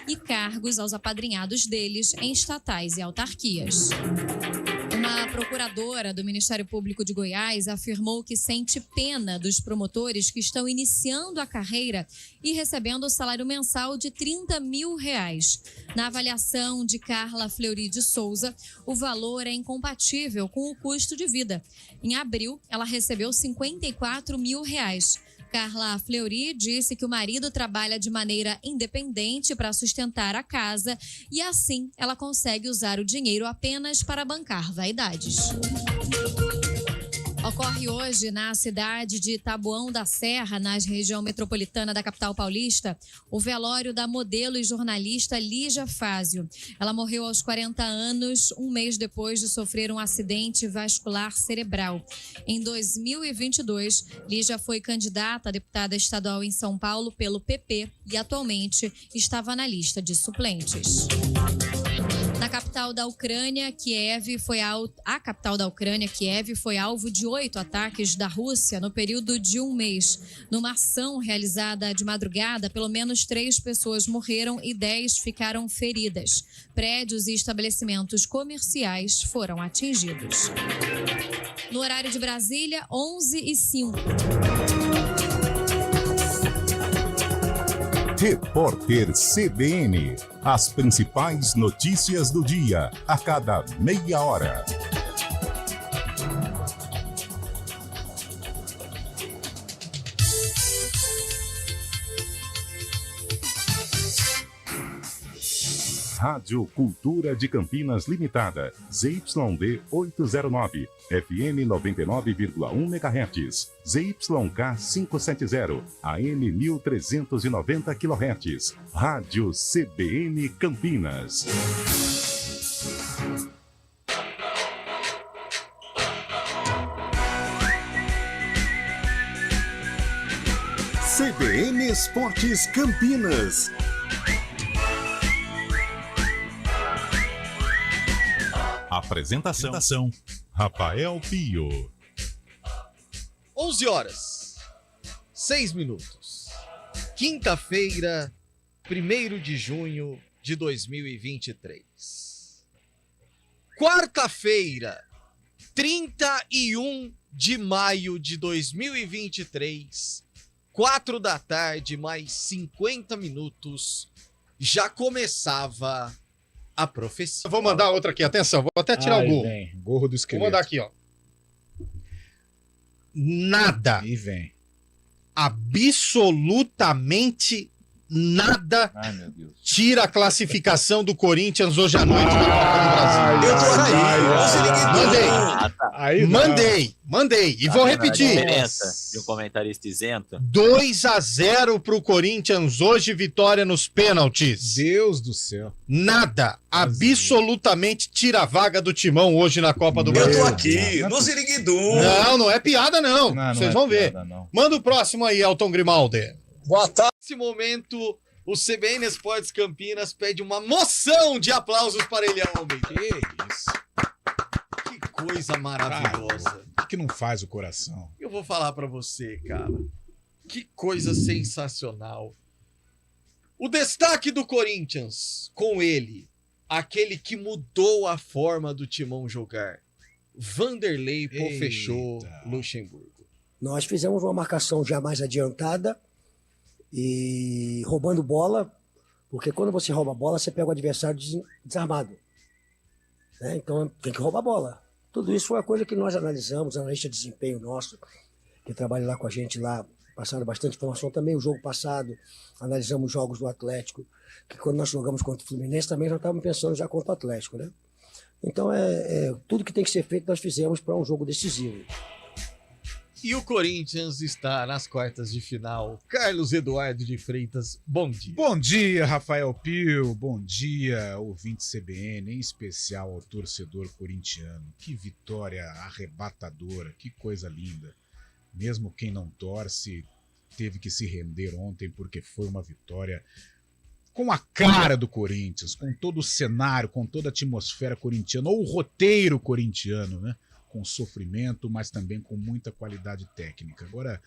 e cargos aos apadrinhados deles em estatais e autarquias. Uma procuradora do Ministério Público de Goiás afirmou que sente pena dos promotores que estão iniciando a carreira e recebendo o salário mensal de R$30 mil. Na avaliação de Carla Fleury de Souza, o valor é incompatível com o custo de vida. Em abril, ela recebeu R$54 mil. Carla Fleury disse que o marido trabalha de maneira independente para sustentar a casa e assim ela consegue usar o dinheiro apenas para bancar vaidades. Ocorre hoje na cidade de Taboão da Serra, na região metropolitana da capital paulista, o velório da modelo e jornalista Lígia Fázio. Ela morreu aos 40 anos, um mês depois de sofrer um acidente vascular cerebral. Em 2022, Lígia foi candidata a deputada estadual em São Paulo pelo PP e atualmente estava na lista de suplentes. Na capital da Ucrânia, Kiev foi alvo de 8 ataques da Rússia no período de um mês. Numa ação realizada de madrugada, pelo menos 3 pessoas morreram e 10 ficaram feridas. Prédios e estabelecimentos comerciais foram atingidos. No horário de Brasília, 11h05. Repórter CBN. As principais notícias do dia, a cada meia hora. Rádio Cultura de Campinas Limitada, ZYD 809, FM 99,1 MHz, ZYK 570, AM 1390 kHz, Rádio CBN Campinas. CBN Esportes Campinas. Apresentação, Rafael Pio. 11h06. Quinta-feira, 1º de junho de 2023. Quarta-feira, 31 de maio de 2023. 4 da tarde, mais 50 minutos. Já começava a profecia. Vou mandar outra aqui, atenção, vou até tirar o gorro. Vem, gorro do esqueleto. Vou mandar aqui, ó. Nada. E vem. Absolutamente nada. Ai, meu Deus. Tira a classificação do Corinthians hoje à noite na Copa do Brasil. Eu tô aí. Mandei. E vou repetir. A diferença de um comentarista isento. 2-0 pro Corinthians hoje, vitória nos pênaltis. Deus do céu. Nada. Absolutamente tira a vaga do Timão hoje na Copa do Brasil. Eu tô aqui, no Ziriguidu. Não é piada não. Vocês vão ver. Não. Manda o próximo aí, Elton Grimaldi. Boa tarde. Nesse momento, o CBN Esportes Campinas pede uma moção de aplausos para Elião Almeida. Que isso? Que coisa maravilhosa. O que não faz o coração? Eu vou falar para você, cara. Que coisa sensacional. O destaque do Corinthians, com ele, aquele que mudou a forma do Timão jogar. Vanderlei Pofechou Luxemburgo. Nós fizemos uma marcação já mais adiantada e roubando bola, porque quando você rouba a bola, você pega o adversário desarmado. Né? Então tem que roubar a bola. Tudo isso foi uma coisa que nós analisamos, analista de desempenho nosso, que trabalha lá com a gente, lá passaram bastante informação também. O jogo passado, analisamos os jogos do Atlético, que quando nós jogamos contra o Fluminense também já estávamos pensando já contra o Atlético. Né? Então tudo que tem que ser feito nós fizemos para um jogo decisivo. E o Corinthians está nas quartas de final. Carlos Eduardo de Freitas, bom dia. Bom dia, Rafael Pio. Bom dia, ouvinte CBN, em especial ao torcedor corintiano. Que vitória arrebatadora, que coisa linda. Mesmo quem não torce teve que se render ontem porque foi uma vitória com a cara do Corinthians, com todo o cenário, com toda a atmosfera corintiana, ou o roteiro corintiano, né? Com sofrimento, mas também com muita qualidade técnica. Agora,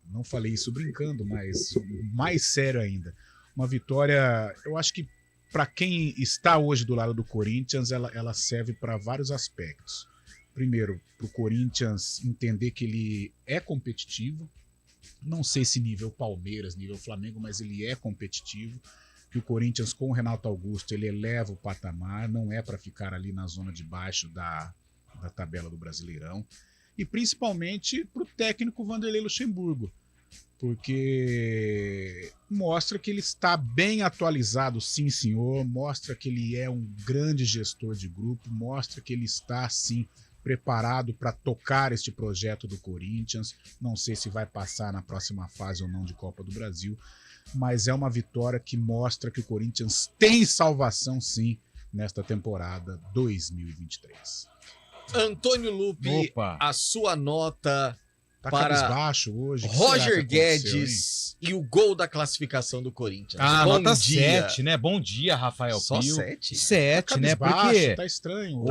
não falei isso brincando, mas mais sério ainda. Uma vitória, eu acho que para quem está hoje do lado do Corinthians, ela serve para vários aspectos. Primeiro, para o Corinthians entender que ele é competitivo. Não sei se nível Palmeiras, nível Flamengo, mas ele é competitivo. Que o Corinthians, com o Renato Augusto, ele eleva o patamar, não é para ficar ali na zona de baixo da tabela do Brasileirão. E principalmente para o técnico Vanderlei Luxemburgo, porque mostra que ele está bem atualizado, sim senhor, mostra que ele é um grande gestor de grupo, mostra que ele está, sim, preparado para tocar este projeto do Corinthians. Não sei se vai passar na próxima fase ou não de Copa do Brasil, mas é uma vitória que mostra que o Corinthians tem salvação, sim, nesta temporada 2023. Antônio Lupi, a sua nota Tá para cabisbaixo hoje. Roger Guedes e o gol da classificação do Corinthians. Bom nota dia. 7, né? Bom dia, Rafael Só Pio. 7? 7, né? Cabisbaixo, Porque tá estranho.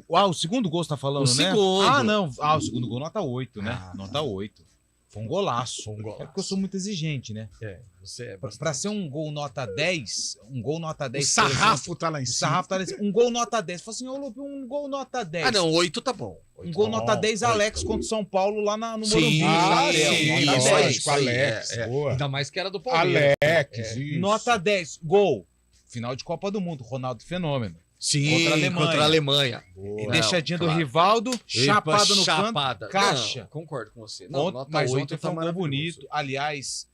o segundo gol você tá falando, O né? segundo. Ah, não. O segundo gol nota 8, né? Nota 8. Foi um golaço. Foi um golaço. É porque eu sou muito exigente, né? Você é Pra ser um gol nota 10, um gol nota 10... O sarrafo tá lá em O cima. sarrafo tá lá em cima. Um gol nota 10. Fala assim, ô Lupe, um gol nota 10. Ah, não, 8 tá bom. Um gol nota 10, Alex contra o São Paulo lá no Morumbi. Ah, sim, nota isso 10, aí, isso aí, Alex, boa. Ainda mais que era do Palmeiras. Alex, isso. Nota 10, gol. Final de Copa do Mundo, Ronaldo Fenômeno. Sim, Contra a Alemanha. Boa. E Não, deixadinha claro. do Rivaldo, chapada no chapada. canto, caixa. Não, concordo com você. Não, nota Mas 8 ontem tá foi um gol maravilhoso. bonito. Aliás,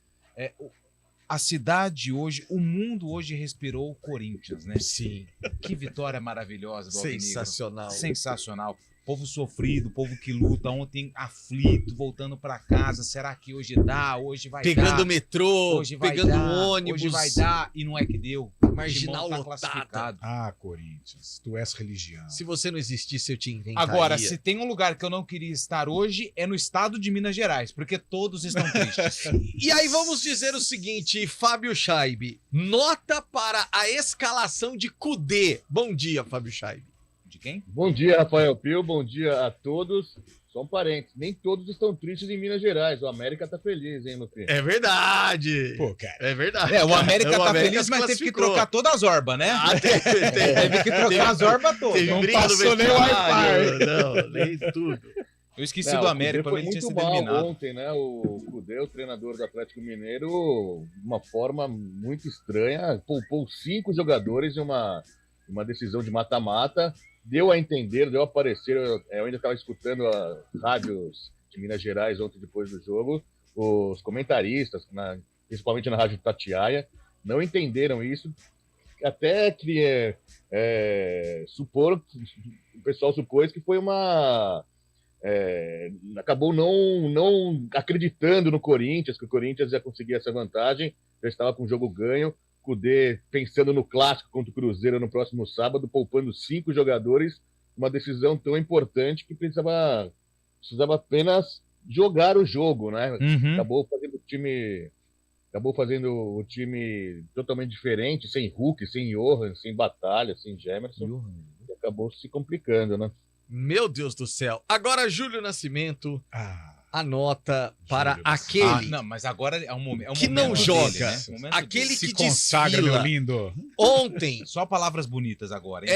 a cidade hoje, o mundo hoje respirou o Corinthians, né? Sim. Que vitória maravilhosa do Alvinegro. Sensacional. Sensacional. Povo sofrido, povo que luta, ontem aflito, voltando pra casa. Será que hoje dá? Hoje vai Pegando dar? metrô, Hoje vai pegando dar, ônibus. Hoje vai dar, e não é que deu. Marginal O Timão lotada. classificado. Ah, Corinthians, tu és religião. Se você não existisse, eu te inventaria. Agora, se tem um lugar que eu não queria estar hoje, é no estado de Minas Gerais, porque todos estão tristes. E aí vamos dizer o seguinte, Fábio Scheibe, nota para a escalação de Kudê. Bom dia, Fábio Scheibe. De quem? Bom dia, Rafael Pio, bom dia a todos. Só um parênteses, nem todos estão tristes em Minas Gerais. O América tá feliz, hein, Lupe? É verdade. Pô, cara. É verdade. O América O tá América feliz, se mas teve que classificou. trocar todas as orbas, né? Teve que trocar as orbas todas. Teve Não briga no passou nem vestiário. Não, nem tudo. Eu esqueci Não, do o América, Cudê pra mim foi ele tinha muito sido mal eliminado. ontem, né? O Cudê, o treinador do Atlético Mineiro, de uma forma muito estranha, poupou 5 jogadores em uma decisão de mata-mata. Deu a entender, deu a parecer, eu ainda estava escutando as rádios de Minas Gerais ontem depois do jogo, os comentaristas, principalmente na Rádio Tatiaia, não entenderam isso, até que o pessoal supôs que foi acabou não acreditando no Corinthians, que o Corinthians ia conseguir essa vantagem, já estava com o jogo ganho, Kudê pensando no clássico contra o Cruzeiro no próximo sábado, poupando 5 jogadores, uma decisão tão importante que precisava apenas jogar o jogo, né? Uhum. Acabou fazendo o time totalmente diferente, sem Hulk, sem Johan, sem Batalha, sem Gemerson, e acabou se complicando, né? Meu Deus do céu. Agora, Júlio Nascimento, a nota para Júlio aquele não, mas agora é um momento. que não joga. Dele, né? Momento Aquele dele. que Se consagra, desfila. meu lindo. Ontem, Só palavras bonitas agora, hein?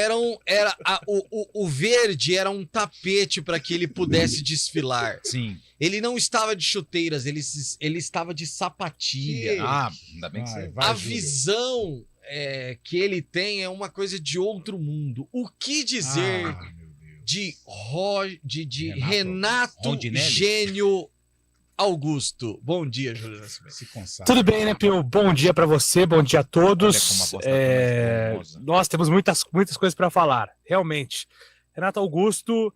o verde era um tapete para que ele pudesse desfilar. Sim. Ele não estava de chuteiras, ele estava de sapatilha. Ah, ainda bem que Vai, você... vai, A Júlio. visão que ele tem é uma coisa de outro mundo. O que dizer Ah, meu Deus. de Renato Renato Rondinelli. Gênio Augusto? Bom dia, Júlio Nascimento. Se consagra. Tudo bem, né, Pio? Bom dia pra você, bom dia a Olha como a todos. voz tá mais formosa. Nós temos muitas coisas para falar, realmente. Renato Augusto,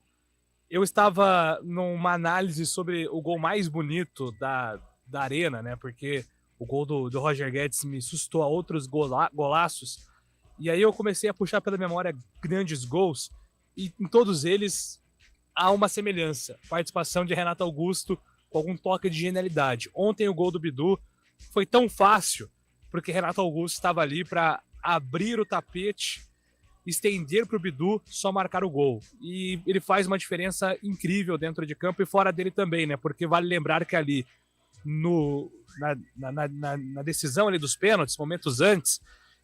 eu estava numa análise sobre o gol mais bonito da Arena, né? Porque o gol do Roger Guedes me suscitou a outros golaços. E aí eu comecei a puxar pela memória grandes gols, e em todos eles há uma semelhança. Participação de Renato Augusto com algum toque de genialidade. Ontem o gol do Bidu foi tão fácil, porque Renato Augusto estava ali para abrir o tapete, estender para o Bidu, só marcar o gol. E ele faz uma diferença incrível dentro de campo e fora dele também, né? Porque vale lembrar que ali na decisão ali dos pênaltis, momentos antes,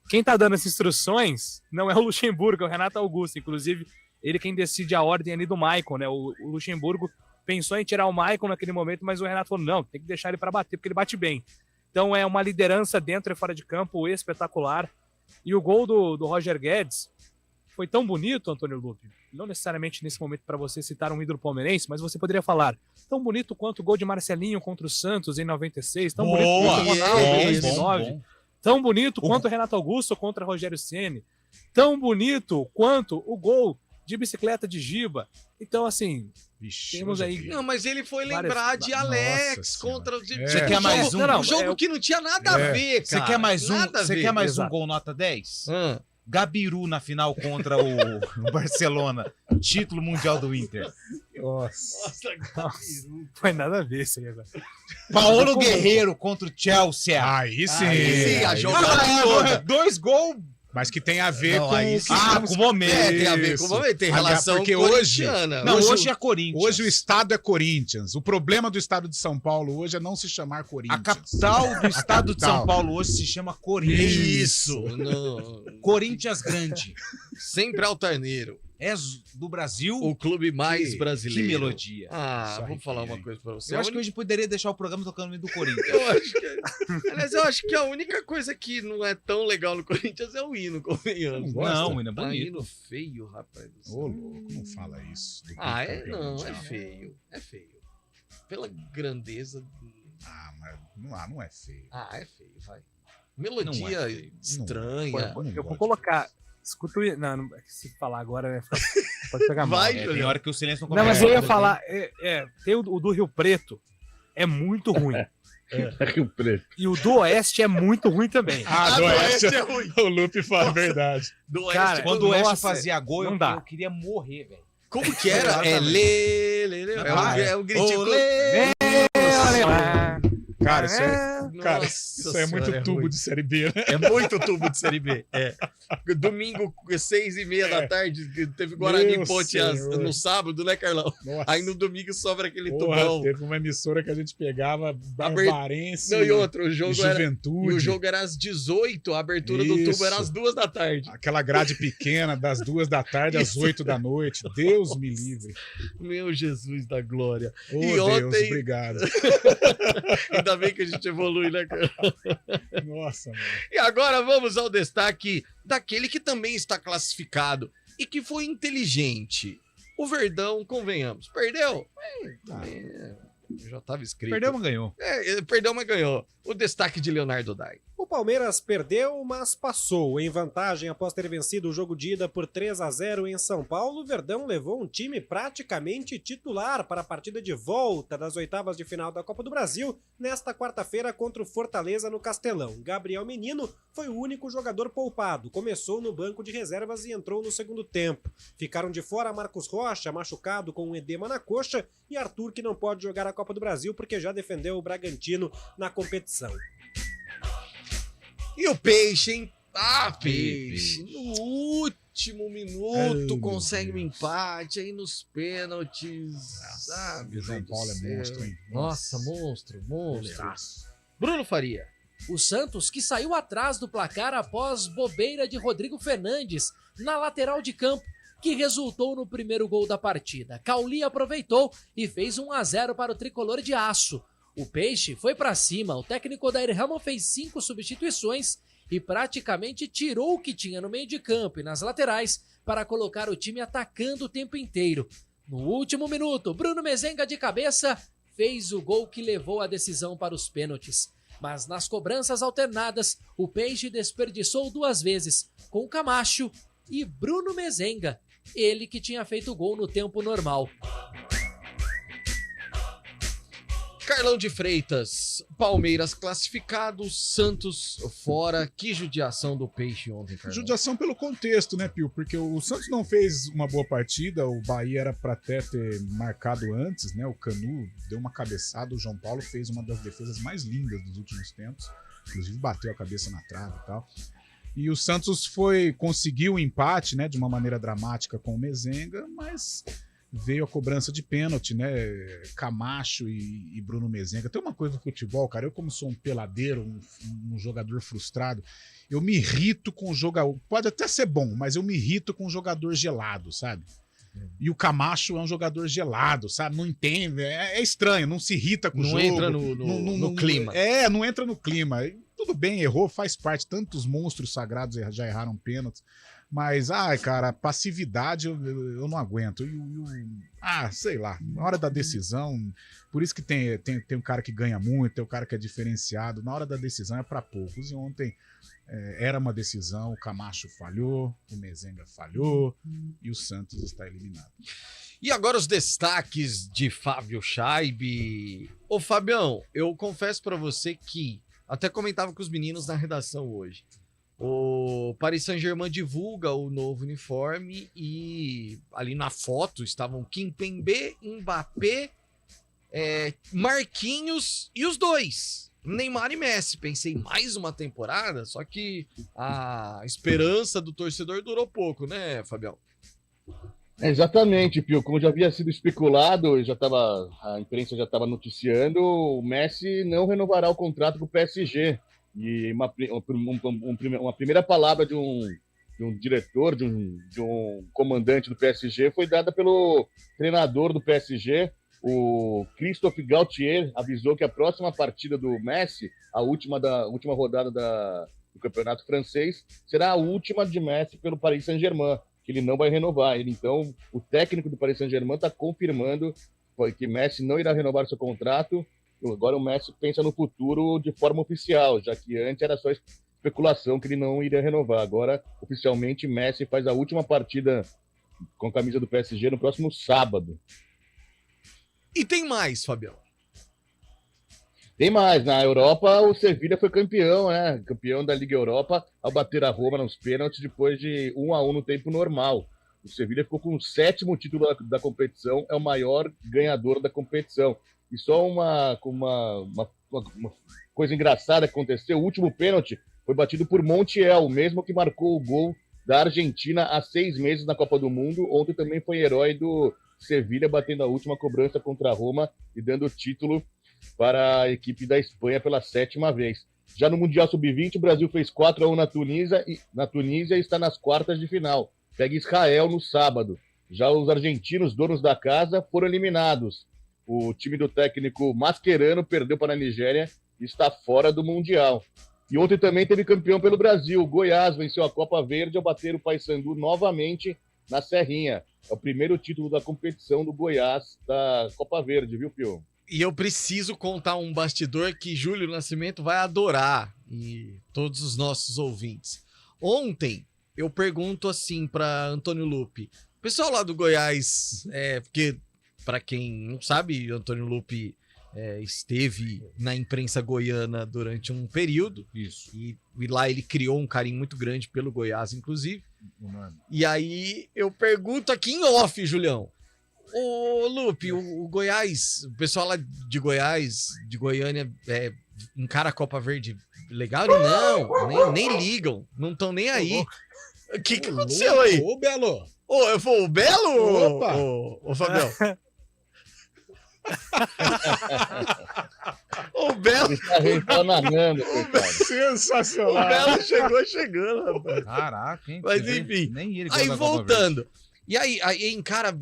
quem tá dando as instruções não é o Luxemburgo, é o Renato Augusto. Inclusive, ele quem decide a ordem ali do Maicon, né? O Luxemburgo pensou em tirar o Maicon naquele momento, mas o Renato falou, não, tem que deixar ele para bater, porque ele bate bem. Então é uma liderança dentro e fora de campo espetacular. E o gol do Roger Guedes foi tão bonito, Antônio Lupe, não necessariamente nesse momento para você citar um ídolo palmeirense, mas você poderia falar tão bonito quanto o gol de Marcelinho contra o Santos em 96, tão bonito quanto o Ronaldo em 2009, tão bonito quanto o Renato Augusto contra Rogério Ceni, tão bonito quanto o gol de bicicleta de Giba. Então, assim, temos aí... Não, mas ele foi lembrar de Alex contra... Você quer mais um? Um jogo que não tinha nada a ver, cara. Você quer mais um? Você quer mais um Exato. gol nota 10? Gabiru na final contra o Barcelona. Título mundial do Inter. Nossa, foi nada a ver isso aí agora. Paulo Guerreiro contra o Chelsea. Aí sim. Sim, a jogada toda. 2 gols. Mas que tem a ver com... com o momento. Tem a ver com o momento. Tem relação porque corintiana. Hoje é Corinthians. Hoje o estado é Corinthians. O problema do estado de São Paulo hoje é não se chamar Corinthians. A capital do estado de São Paulo hoje se chama Corinthians. Isso. Corinthians grande. Sempre altarneiro. É do Brasil. O clube mais Que brasileiro. melodia. Vou falar uma coisa pra você. Eu acho que hoje poderia deixar o programa tocando no do Corinthians. Aliás, eu acho que a única coisa que não é tão legal no Corinthians é o hino, convenhamos. Não, o hino é Tá bonito. hino feio, rapaz do céu. Ô, louco, não fala isso. Não, é feio. É feio. Pela grandeza. Mas não é feio. É feio, vai. Melodia estranha. Eu vou colocar... Escuta o... Não, se falar agora, pode pegar mal. Tem hora que o silêncio não Não, começa. mas eu ia falar... tem o do Rio Preto, é muito ruim. Rio Preto. E o do Oeste é muito ruim também. Do Oeste é ruim. O Lupe fala a verdade. Do Oeste, Cara, Quando o Oeste nossa, fazia gol, não dá. eu queria morrer, velho. Como que era? É o gritinho. Cara, isso é muito senhora, tubo ruim. de Série B, né? É muito tubo de Série B. Domingo, 6h30 da tarde, teve Guarani e Ponte no sábado, né, Carlão? Nossa. Aí no domingo sobra aquele Porra, tubão. teve uma emissora que a gente pegava Barbarense Não, e outro, o jogo Juventude. E o jogo era às 18, a abertura do tubo era às 2 da tarde. Aquela grade pequena, das 2 da tarde às 8 da noite. Deus me livre. Meu Jesus da glória. Oh, e Deus, ontem... obrigado. Ainda bem que a gente evolui, né, cara? Nossa, mano. E agora vamos ao destaque daquele que também está classificado e que foi inteligente. O Verdão, convenhamos. Perdeu? Já estava escrito. Perdeu, mas ganhou. Perdeu, mas ganhou. O destaque de Leonardo Dai. O Palmeiras perdeu, mas passou. Em vantagem após ter vencido o jogo de ida por 3-0 em São Paulo, o Verdão levou um time praticamente titular para a partida de volta das oitavas de final da Copa do Brasil nesta quarta-feira contra o Fortaleza no Castelão. Gabriel Menino foi o único jogador poupado. Começou no banco de reservas e entrou no segundo tempo. Ficaram de fora Marcos Rocha, machucado com um edema na coxa, e Arthur, que não pode jogar a Copa do Brasil porque já defendeu o Bragantino na competição. E o Peixe, hein? Peixe. No último minuto consegue um empate aí nos pênaltis. Meu São Paulo é monstro, hein? Nossa, monstro. Bruno Faria. O Santos, que saiu atrás do placar após bobeira de Rodrigo Fernandes na lateral de campo, que resultou no primeiro gol da partida. Cauli aproveitou e fez 1-0 para o tricolor de aço. O Peixe foi para cima, o técnico Odair Hellmann fez 5 substituições e praticamente tirou o que tinha no meio de campo e nas laterais para colocar o time atacando o tempo inteiro. No último minuto, Bruno Mezenga de cabeça fez o gol que levou a decisão para os pênaltis. Mas nas cobranças alternadas, o Peixe desperdiçou 2 vezes, com Camacho e Bruno Mezenga, ele que tinha feito o gol no tempo normal. Carlão de Freitas, Palmeiras classificado, Santos fora. Que judiação do Peixe ontem, Carlão. Judiação pelo contexto, né, Pio? Porque o Santos não fez uma boa partida, o Bahia era para até ter marcado antes, né? O Canu deu uma cabeçada, o João Paulo fez uma das defesas mais lindas dos últimos tempos, inclusive bateu a cabeça na trave e tal. E o Santos conseguiu o empate, né, de uma maneira dramática com o Mezenga, mas veio a cobrança de pênalti, né? Camacho e Bruno Mezenga. Tem uma coisa no futebol, cara, eu como sou um peladeiro, um jogador frustrado, eu me irrito com o jogador, pode até ser bom, mas eu me irrito com o jogador gelado, sabe? E o Camacho é um jogador gelado, sabe? Não entende, é estranho, não se irrita com o jogo. Não entra no clima. Não entra no clima. Tudo bem, errou, faz parte. Tantos monstros sagrados já erraram pênaltis. Mas, cara, passividade eu não aguento. Sei lá, na hora da decisão, por isso que tem um cara que ganha muito, tem um cara que é diferenciado. Na hora da decisão é para poucos. E ontem era uma decisão, o Camacho falhou, o Mezenga falhou e o Santos está eliminado. E agora os destaques de Fábio Chaib. Ô, Fabião, eu confesso para você que até comentava com os meninos na redação hoje. O Paris Saint-Germain divulga o novo uniforme e ali na foto estavam Kimpembe, Mbappé, Marquinhos e os dois, Neymar e Messi. Pensei, mais uma temporada, só que a esperança do torcedor durou pouco, né, Fabião? Exatamente, Pio. Como já havia sido especulado, a imprensa já estava noticiando, o Messi não renovará o contrato com o PSG. E uma primeira palavra de um diretor, de um comandante do PSG, foi dada pelo treinador do PSG, o Christophe Galtier, avisou que a próxima partida do Messi, a última rodada do Campeonato Francês, será a última de Messi pelo Paris Saint-Germain, que ele não vai renovar. Então, o técnico do Paris Saint-Germain está confirmando que Messi não irá renovar seu contrato. Agora o Messi pensa no futuro de forma oficial, já que antes era só especulação que ele não iria renovar. Agora, oficialmente, Messi faz a última partida com a camisa do PSG no próximo sábado. E tem mais, Fabião? Tem mais. Na Europa, o Sevilla foi campeão, né? Campeão da Liga Europa, ao bater a Roma nos pênaltis depois de 1-1 no tempo normal. O Sevilla ficou com o 7º título da competição, é o maior ganhador da competição. E só uma coisa engraçada que aconteceu, o último pênalti foi batido por Montiel, o mesmo que marcou o gol da Argentina há 6 meses na Copa do Mundo. Ontem também foi herói do Sevilla, batendo a última cobrança contra a Roma e dando o título para a equipe da Espanha pela 7ª vez. Já no Mundial Sub-20, o Brasil fez 4-1 na Tunísia e está nas quartas de final. Pega Israel no sábado. Já os argentinos, donos da casa, foram eliminados. O time do técnico Mascherano perdeu para a Nigéria e está fora do Mundial. E ontem também teve campeão pelo Brasil. O Goiás venceu a Copa Verde ao bater o Paysandu novamente na Serrinha. É o primeiro título da competição do Goiás da Copa Verde, viu, Pio? E eu preciso contar um bastidor que Júlio Nascimento vai adorar e todos os nossos ouvintes. Ontem eu pergunto assim para Antônio Lupi, o pessoal lá do Goiás, porque para quem não sabe, Antônio Lupi esteve na imprensa goiana durante um período. Isso. E lá ele criou um carinho muito grande pelo Goiás, inclusive. E aí eu pergunto aqui em off, Julião. Ô, Lupe, o Goiás, o pessoal lá de Goiás, de Goiânia, encara a Copa Verde legal? Não, nem ligam, não estão nem aí. O que aconteceu aí? Ô, Belo! O Belo? Opa! Ô, Fabião. O Belo. Ele tá reclamando, sensacional. O Belo chegou chegando, rapaz. Caraca, hein? Mas enfim. Nem ele Aí voltando. E aí encara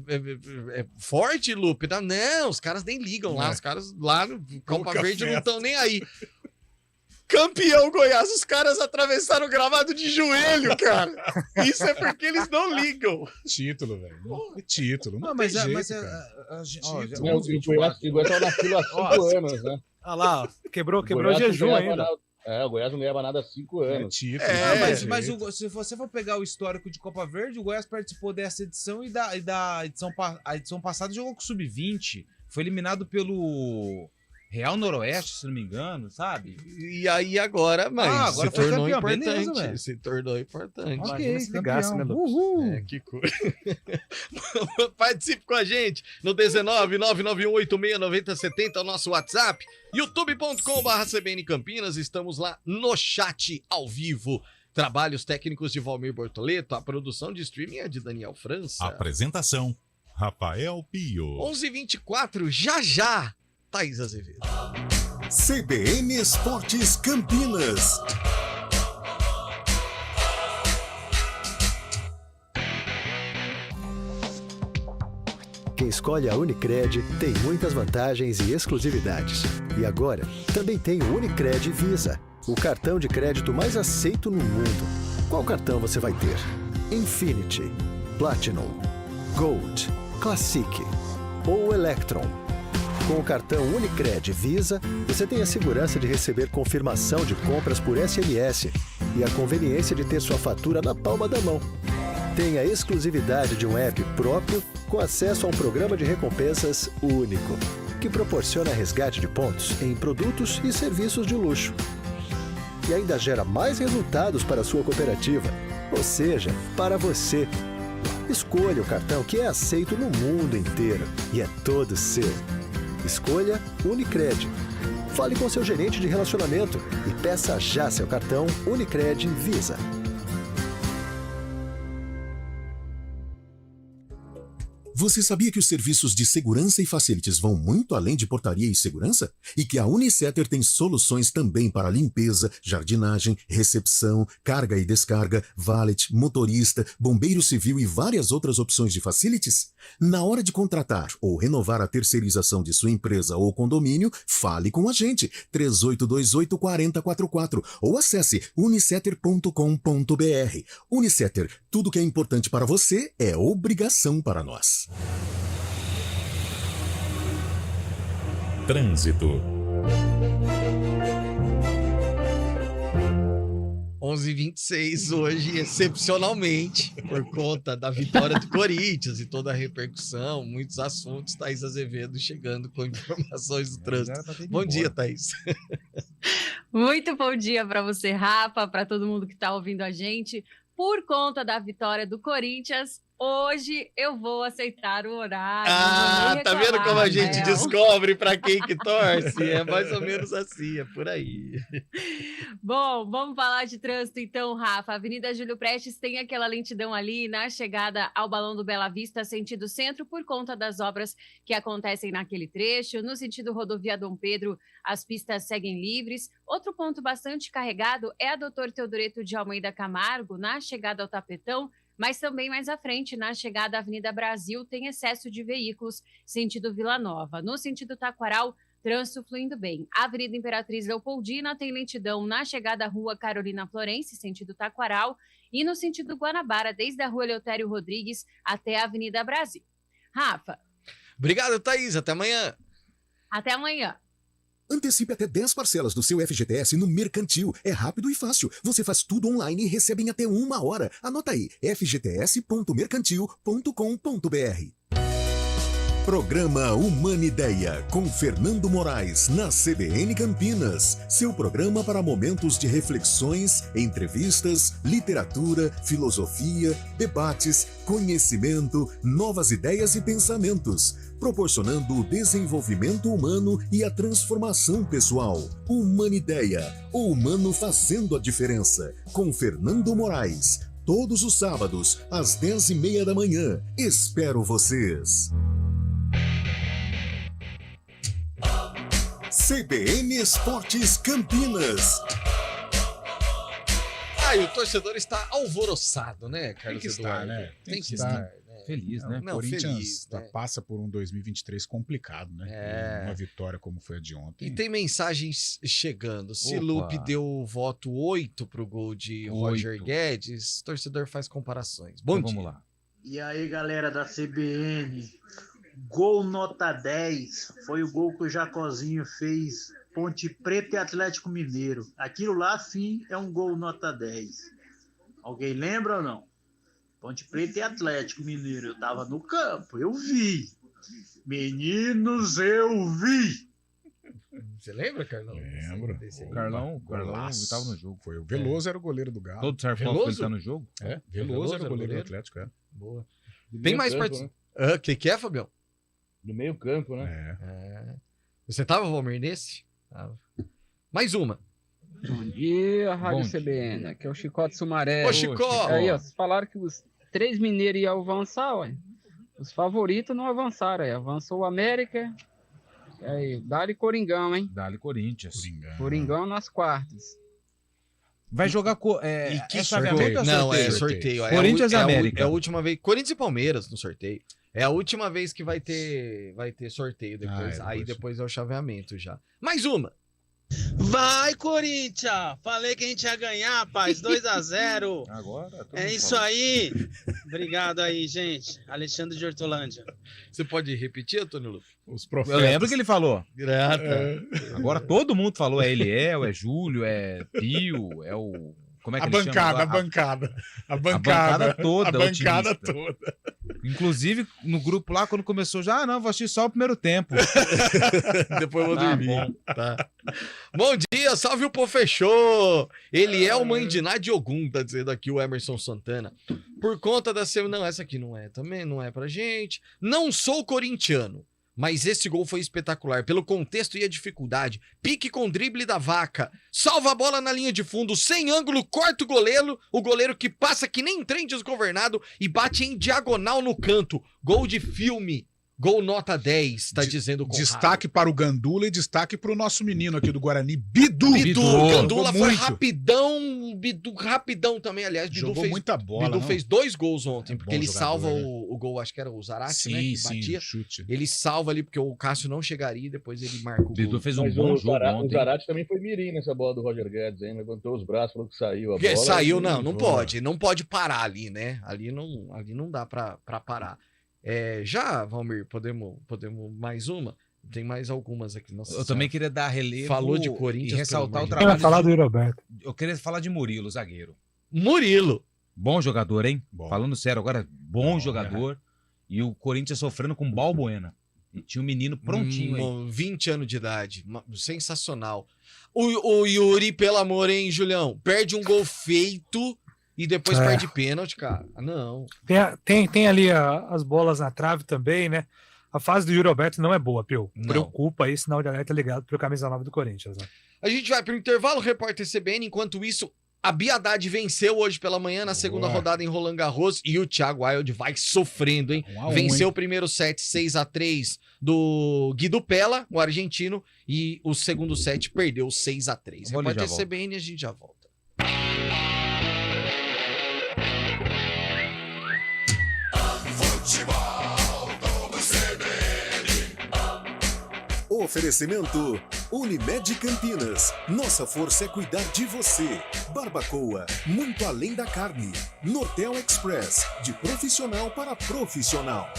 forte, Lupe? Não, os caras nem ligam lá. Os caras lá no Copa Verde não estão nem aí. Campeão Goiás, os caras atravessaram o gramado de joelho, cara. Isso é porque eles não ligam. Título, velho. Título. Não, o Goiás tá na fila há 5 anos, né? Olha lá, ó. Quebrou o jejum ainda. O Goiás não ganhava nada há 5 anos. Mas se você for pegar o histórico de Copa Verde, o Goiás participou dessa edição e da edição passada jogou com o Sub-20. Foi eliminado pelo Real Noroeste, se não me engano, sabe? E aí agora, agora se tornou campeão, importante. beleza, se tornou importante. Ok, se ligasse, né, Lucas? Que coisa. Participe com a gente no 19991869070, o nosso WhatsApp, youtube.com/CBN Campinas, estamos lá no chat ao vivo. Trabalhos técnicos de Valmir Bortoleto, a produção de streaming é de Daniel França. Apresentação: Rafael Pio. 11h24, já, Thaís Azevedo. CBN Esportes Campinas. Quem escolhe a Unicred tem muitas vantagens e exclusividades. E agora, também tem o Unicred Visa, o cartão de crédito mais aceito no mundo. Qual cartão você vai ter? Infinity, Platinum, Gold, Classic ou Electron? Com o cartão Unicred Visa, você tem a segurança de receber confirmação de compras por SMS e a conveniência de ter sua fatura na palma da mão. Tem a exclusividade de um app próprio com acesso a um programa de recompensas único, que proporciona resgate de pontos em produtos e serviços de luxo. E ainda gera mais resultados para a sua cooperativa, ou seja, para você. Escolha o cartão que é aceito no mundo inteiro e é todo seu. Escolha Unicred. Fale com seu gerente de relacionamento e peça já seu cartão Unicred Visa. Você sabia que os serviços de segurança e facilities vão muito além de portaria e segurança? E que a Unicetter tem soluções também para limpeza, jardinagem, recepção, carga e descarga, valet, motorista, bombeiro civil e várias outras opções de facilities? Na hora de contratar ou renovar a terceirização de sua empresa ou condomínio, fale com a gente, 3828-4044 ou acesse unicetter.com.br. Unicetter, tudo que é importante para você é obrigação para nós. Trânsito. 11h26 hoje, excepcionalmente, por conta da vitória do Corinthians e toda a repercussão, muitos assuntos, Thaís Azevedo chegando com informações do trânsito. Bom dia, Thaís. Muito bom dia para você, Rafa, para todo mundo que está ouvindo a gente. Por conta da vitória do Corinthians, hoje eu vou aceitar o horário. Tá vendo como a gente descobre para quem que torce? É mais ou menos assim, é por aí. Bom, vamos falar de trânsito então, Rafa. A Avenida Júlio Prestes tem aquela lentidão ali na chegada ao Balão do Bela Vista, sentido centro, por conta das obras que acontecem naquele trecho. No sentido rodovia Dom Pedro, as pistas seguem livres. Outro ponto bastante carregado é a Doutor Teodoreto de Almeida Camargo, na chegada ao Tapetão, mas também mais à frente, na chegada à Avenida Brasil, tem excesso de veículos, sentido Vila Nova. No sentido Taquaral, trânsito fluindo bem. A Avenida Imperatriz Leopoldina tem lentidão na chegada à Rua Carolina Florence, sentido Taquaral, e no sentido Guanabara, desde a Rua Eleutério Rodrigues até a Avenida Brasil. Rafa. Obrigado, Thaís. Até amanhã. Até amanhã. Antecipe até 10 parcelas do seu FGTS no Mercantil. É rápido e fácil. Você faz tudo online e recebe em até 1 hora. Anota aí, fgts.mercantil.com.br. Programa Humanideia, com Fernando Moraes, na CBN Campinas. Seu programa para momentos de reflexões, entrevistas, literatura, filosofia, debates, conhecimento, novas ideias e pensamentos, proporcionando o desenvolvimento humano e a transformação pessoal. Humanideia, o humano fazendo a diferença, com Fernando Moraes. Todos os sábados, às 10h30 da manhã. Espero vocês. CBN Esportes Campinas. E o torcedor está alvoroçado, né, Carlos Eduardo? Né? Tem que estar, né? Feliz, né? O Corinthians passa por um 2023 complicado, né? Uma vitória como foi a de ontem. E tem mensagens chegando. Silupe deu voto 8 pro gol de Roger Guedes. O torcedor faz comparações. Bom dia. Vamos lá. E aí, galera da CBN, gol nota 10, foi o gol que o Jacozinho fez, Ponte Preta e Atlético Mineiro. Aquilo lá, sim, é um gol nota 10. Alguém lembra ou não? Ponte Preta e Atlético Mineiro, eu tava no campo, eu vi. Meninos, eu vi. Você lembra, Carlão? Lembro. O Carlão estava no jogo. Foi o Veloso era o goleiro do Galo. Todo Sarfão ele tá no jogo? Veloso era o goleiro do Atlético, Boa. Tem mais participação. O que é, Fabião? Do meio campo, né? Você tava, Valmir, nesse? Mais uma. Bom dia, Rádio CBN. Aqui é o Chicote Sumaré. Ô, Chicó! Aí, ó, vocês falaram que os 3 mineiros iam avançar, ué. Os favoritos não avançaram aí. Avançou o América. Aí, dá-lhe Coringão, hein? Dá-lhe Corinthians. Coringão nas quartas. Vai jogar... Que é sorteio? chaveamento ou Não, é sorteio. Corinthians e América. É a última vez. Corinthians e Palmeiras no sorteio. É a última vez que vai ter sorteio depois. Aí depois é o chaveamento já. Mais uma. Vai, Corinthians! Falei que a gente ia ganhar, rapaz. 2-0. Agora. É isso aí. Obrigado aí, gente. Alexandre de Hortolândia. Você pode repetir, Antônio Luffy? Os Eu lembro que ele falou. Grata. Agora todo mundo falou. É Eliel, é Júlio, é Pio, é o... Como é que A ele chama? bancada. A bancada toda. A bancada otimista. toda. Inclusive, no grupo lá, quando começou já, não, vou assistir só o primeiro tempo. Depois eu vou Tá dormir. bom. Tá. Bom dia, salve o Pô Fechou! Ele é o mãe de Ná de Ogum, tá dizendo aqui o Emerson Santana. Por conta da... Não, essa aqui não é também, não é pra gente. Não sou corintiano, mas esse gol foi espetacular, pelo contexto e a dificuldade. Pique com drible da Vaca. Salva a bola na linha de fundo, sem ângulo, corta o goleiro que passa que nem trem desgovernado e bate em diagonal no canto. Gol de filme. Gol nota 10, tá dizendo o Conrado. Destaque para o Gandula e destaque para o nosso menino aqui do Guarani, Bidu. Gandula foi rapidão, Bidu rapidão também, aliás. Bidu Jogou fez muita bola. Bidu fez 2 gols ontem, porque ele jogador, salva né? o gol, acho que era o Zarate, Sim, né? Que sim, batia. chute. Ele salva ali, porque o Cássio não chegaria e depois ele marca o gol. Bidu fez um Mas bom o jogo ontem. O Zarate também foi mirim nessa bola do Roger Guedes, hein? Levantou os braços, falou que saiu a Porque bola. saiu, não pode. Não pode parar ali, né? Ali não dá pra parar. Já, Valmir, podemos mais uma? Tem mais algumas aqui. Nossa Eu senhora. também queria dar relevo Falou de Corinthians, e ressaltar o pelo amor de trabalho. Deus. Falar do Roberto. Eu queria falar de Murilo, zagueiro. Murilo. Bom jogador, hein? Bom. Falando sério agora, bom jogador. E o Corinthians sofrendo com Balbuena. E tinha um menino prontinho aí. 20 anos de idade. Sensacional. O Yuri, pelo amor, hein, Julião? Perde um gol feito e depois perde pênalti, cara. Não. Tem ali as bolas na trave também, né? A fase do Yuri Alberto não é boa, Pio. Não. Preocupa aí, sinal de alerta ligado pro camisa 9 do Corinthians, né? A gente vai pro intervalo, repórter CBN. Enquanto isso, a Bia Haddad venceu hoje pela manhã na segunda rodada em Roland Garros e o Thiago Wilde vai sofrendo, hein? 1-1, Venceu hein? o primeiro set 6-3 do Guido Pella, o argentino, e o segundo set perdeu 6-3. Vou ali, Repórter já volto. CBN, a gente já volta. Oferecimento Unimed Campinas. Nossa força é cuidar de você. Barbacoa, muito além da carne. Nortel Express, de profissional para profissional.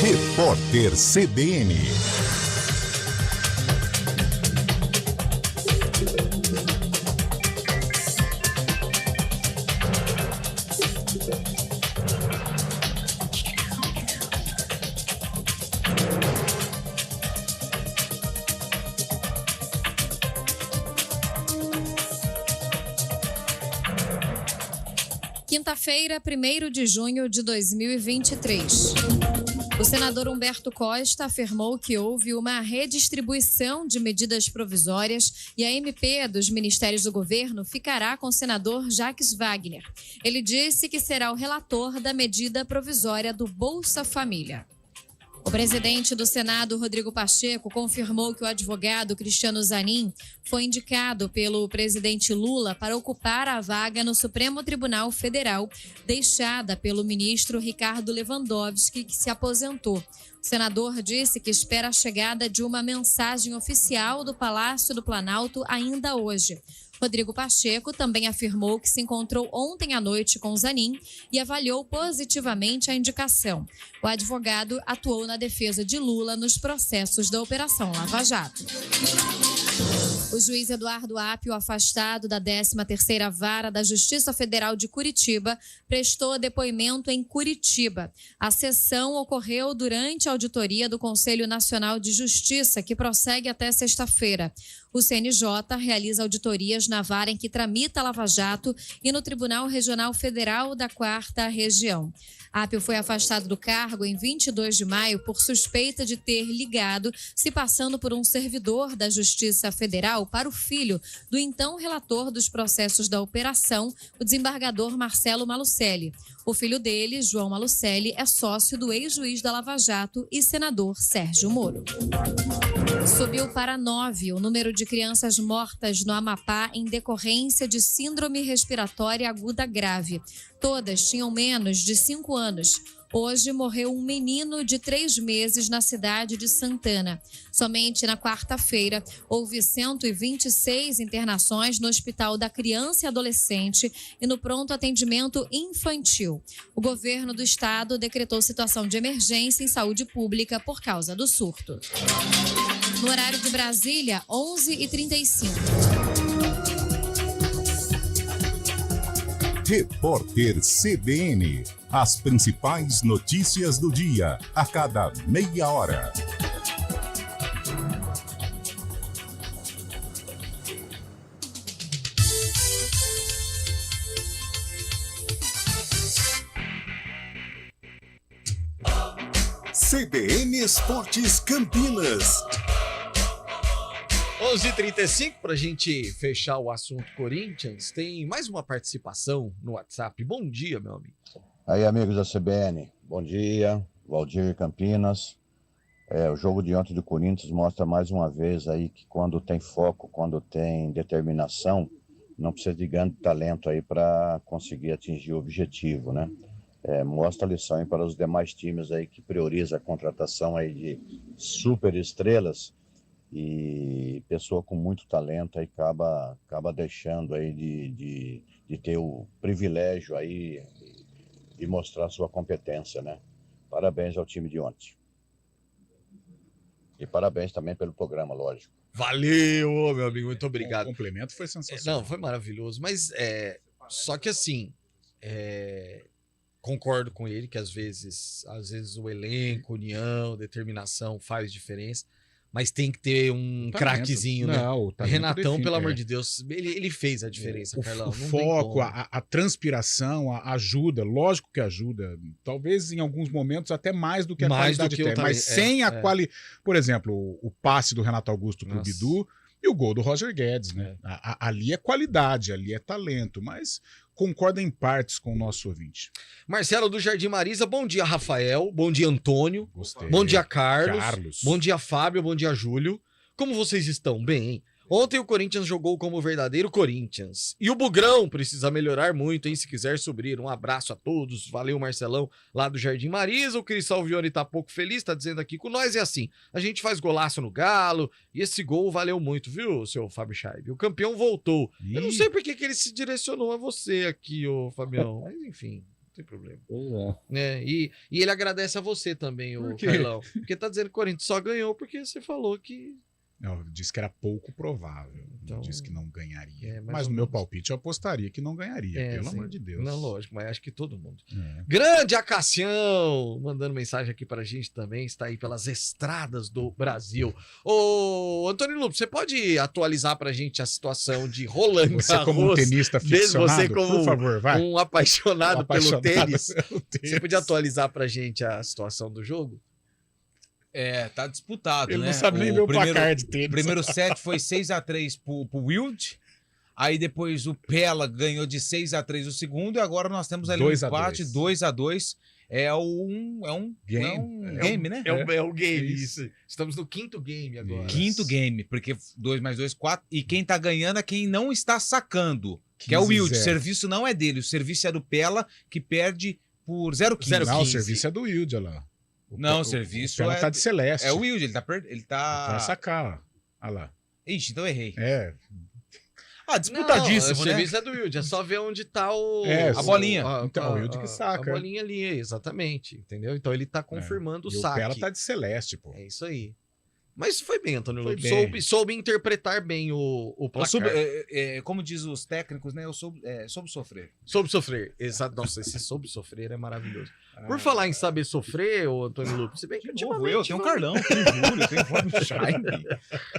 Repórter CBN. Quinta-feira, 1º de junho de 2023. O senador Humberto Costa afirmou que houve uma redistribuição de medidas provisórias e a MP dos ministérios do governo ficará com o senador Jacques Wagner. Ele disse que será o relator da medida provisória do Bolsa Família. O presidente do Senado, Rodrigo Pacheco, confirmou que o advogado Cristiano Zanin foi indicado pelo presidente Lula para ocupar a vaga no Supremo Tribunal Federal, deixada pelo ministro Ricardo Lewandowski, que se aposentou. O senador disse que espera a chegada de uma mensagem oficial do Palácio do Planalto ainda hoje. Rodrigo Pacheco também afirmou que se encontrou ontem à noite com Zanin e avaliou positivamente a indicação. O advogado atuou na defesa de Lula nos processos da Operação Lava Jato. O juiz Eduardo Apio, afastado da 13ª Vara da Justiça Federal de Curitiba, prestou depoimento em Curitiba. A sessão ocorreu durante a auditoria do Conselho Nacional de Justiça, que prossegue até sexta-feira. O CNJ realiza auditorias na vara em que tramita a Lava Jato e no Tribunal Regional Federal da 4ª Região. Apio foi afastado do cargo em 22 de maio por suspeita de ter ligado, se passando por um servidor da Justiça Federal, judicial para o filho do então relator dos processos da operação, o desembargador Marcelo Malucelli. O filho dele, João Malucelli, é sócio do ex-juiz da Lava Jato e senador Sérgio Moro. Subiu para 9 o número de crianças mortas no Amapá em decorrência de síndrome respiratória aguda grave. Todas tinham menos de 5 anos. Hoje morreu um menino de 3 meses na cidade de Santana. Somente na quarta-feira, houve 126 internações no Hospital da Criança e Adolescente e no pronto atendimento infantil. O governo do estado decretou situação de emergência em saúde pública por causa do surto. No horário de Brasília, 11h35. Repórter CBN. As principais notícias do dia, a cada meia hora. CBN Esportes Campinas. 11h35, para a gente fechar o assunto Corinthians, tem mais uma participação no WhatsApp. Bom dia, meu amigo. Aí, amigos da CBN, bom dia, Valdir Campinas. O jogo de ontem do Corinthians mostra mais uma vez aí que quando tem foco, quando tem determinação, não precisa de grande talento aí para conseguir atingir o objetivo, né? Mostra a lição aí para os demais times aí que prioriza a contratação aí de super estrelas e pessoa com muito talento aí acaba deixando aí de ter o privilégio aí e mostrar sua competência, né? Parabéns ao time de ontem. E parabéns também pelo programa, lógico. Valeu, meu amigo, muito obrigado. O complemento foi sensacional. Não, foi maravilhoso, mas só que assim, concordo com ele que às vezes o elenco, união, determinação faz diferença. Mas tem que ter um craquezinho, né? Não, o talento Renatão, define, pelo amor de Deus, ele fez a diferença, Carlão. O foco, a transpiração, a ajuda, lógico que ajuda. Talvez em alguns momentos até mais do que a qualidade técnica. Mas sem a qualidade. Por exemplo, o passe do Renato Augusto pro Bidu e o gol do Roger Guedes, né? Ali é qualidade, ali é talento, mas concorda em partes com o nosso ouvinte. Marcelo do Jardim Marisa, bom dia, Rafael, bom dia, Antônio, Gostei. Bom dia, Carlos, bom dia, Fábio, bom dia, Júlio. Como vocês estão? Bem, ontem o Corinthians jogou como o verdadeiro Corinthians. E o Bugrão precisa melhorar muito, hein, se quiser subir. Um abraço a todos, valeu, Marcelão, lá do Jardim Marisa. O Cris Salvione tá pouco feliz, tá dizendo aqui com nós, é assim, a gente faz golaço no Galo, e esse gol valeu muito, viu, seu Fábio Scheib? O campeão voltou. Eu não sei por que ele se direcionou a você aqui, ô Fabião, mas enfim... Não tem problema. E ele agradece a você também, o Carlão. Porque tá dizendo que o Corinthians só ganhou porque você falou que... Não, disse que era pouco provável. Então, disse que não ganharia. Mas no meu palpite eu apostaria que não ganharia, pelo amor de Deus. Não, lógico, mas acho que todo mundo. Grande Acacião, mandando mensagem aqui pra gente também, está aí pelas estradas do Brasil. Ô, Antônio Lupo, você pode atualizar pra gente a situação de Roland Garros? Você como um tenista aficionado, você como por favor, vai. Um apaixonado pelo tênis. pelo tênis. Você podia atualizar pra gente a situação do jogo? Tá disputado, Ele né? não sabe nem ver o placar de tênis. O primeiro set foi 6-3 pro Wild. Aí depois o Pella ganhou de 6-3 o segundo. E agora nós temos ali um empate 2-2. É um game, né? É o game, isso. Estamos no quinto game agora. Quinto game, porque 2 mais 2, 4. E quem tá ganhando é quem não está sacando, que é o Wild. O serviço não é dele, o serviço é do Pella, que perde por 0,15. Não, o serviço é do Wild, olha lá. O serviço Pella tá de celeste. É o Wild, ele tá... Vai sacar, olha lá. Ixi, então eu errei. Disputadíssimo, né? O serviço é do Wild, é só ver onde tá a bolinha. Então, o Wild que saca. A bolinha ali, exatamente, entendeu? Então ele tá confirmando o saque. O Pella tá de celeste, pô. É isso aí. Mas foi bem, Antônio Lupo. Soube interpretar bem o placar. Como diz os técnicos, né? Eu soube sofrer. Soube sofrer, exato. Nossa, esse soube sofrer é maravilhoso. Por falar em saber sofrer, ô Antônio Lupe, se bem que ultimamente... Eu tenho o Carlão, tenho o Júlio, tenho o Fábio Scheib.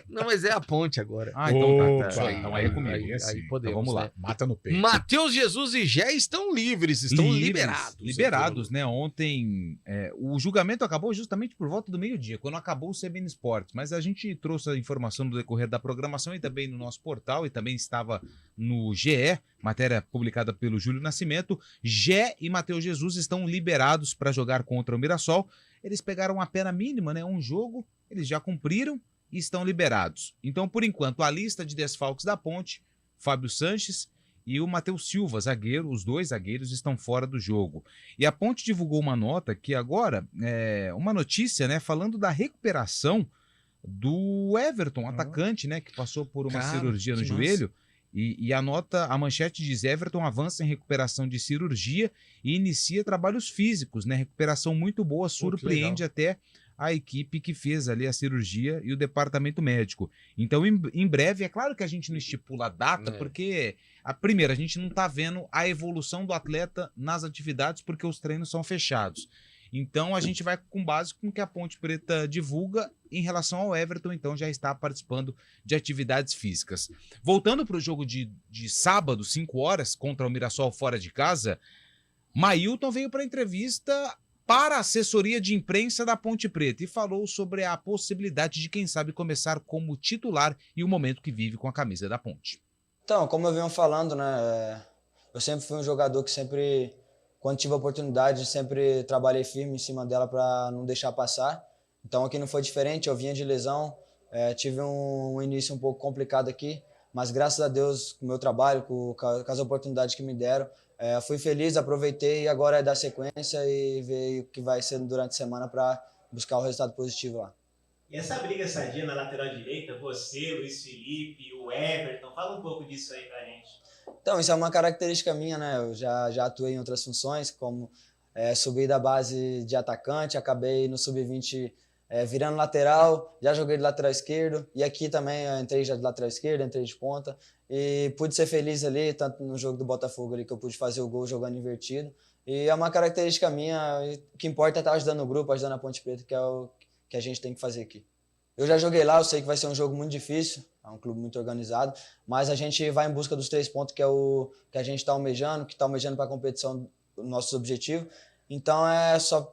Não, mas é a ponte agora. Então tá. Opa, Então aí é comigo. Aí podemos, então vamos lá. né? Mata no peito. Matheus Jesus e Gé estão livres, estão liberados. Liberados, né? Ontem, o julgamento acabou justamente por volta do meio-dia, quando acabou o CBN Esportes. Mas a gente trouxe a informação no decorrer da programação e também no nosso portal, e também estava no GE, matéria publicada pelo Júlio Nascimento. Gé e Matheus Jesus estão liberados para jogar contra o Mirassol. Eles pegaram a pena mínima, né? Um jogo, eles já cumpriram e estão liberados. Então, por enquanto, a lista de desfalques da Ponte, Fábio Sanches e o Matheus Silva, zagueiro, os dois zagueiros estão fora do jogo. E a Ponte divulgou uma nota que agora, uma notícia, né, falando da recuperação do Everton, atacante, né, que passou por uma cirurgia no joelho. E a manchete diz: Everton avança em recuperação de cirurgia e inicia trabalhos físicos, né? Recuperação muito boa, surpreende até a equipe que fez ali a cirurgia e o departamento médico. Então, em breve, é claro que a gente não estipula a data, porque, a gente não está vendo a evolução do atleta nas atividades, porque os treinos são fechados. Então, a gente vai com base com o que a Ponte Preta divulga em relação ao Everton, então já está participando de atividades físicas. Voltando para o jogo de sábado, 5 horas, contra o Mirassol fora de casa, Mailton veio para a entrevista para a assessoria de imprensa da Ponte Preta e falou sobre a possibilidade de, quem sabe, começar como titular e o momento que vive com a camisa da Ponte. Então, como eu venho falando, né, eu sempre fui um jogador que sempre, quando tive a oportunidade, sempre trabalhei firme em cima dela para não deixar passar. Então aqui não foi diferente, eu vinha de lesão, tive um início um pouco complicado aqui, mas graças a Deus, com o meu trabalho, com as oportunidades que me deram, fui feliz, aproveitei e agora é dar sequência e ver o que vai ser durante a semana para buscar o resultado positivo lá. E essa briga sadia na lateral direita, você, Luiz Felipe, o Everton, fala um pouco disso aí pra gente. Então, isso é uma característica minha, né? Eu já atuei em outras funções, como subi da base de atacante, acabei no sub-20 virando lateral, já joguei de lateral esquerdo, e aqui também eu entrei já de lateral esquerdo, entrei de ponta, e pude ser feliz ali, tanto no jogo do Botafogo ali, que eu pude fazer o gol jogando invertido, e é uma característica minha, e o que importa é estar ajudando o grupo, ajudando a Ponte Preta, que é o que a gente tem que fazer aqui. Eu já joguei lá, eu sei que vai ser um jogo muito difícil, é um clube muito organizado, mas a gente vai em busca dos 3 pontos, que é o que a gente está almejando, que está almejando para a competição, nossos objetivos. Então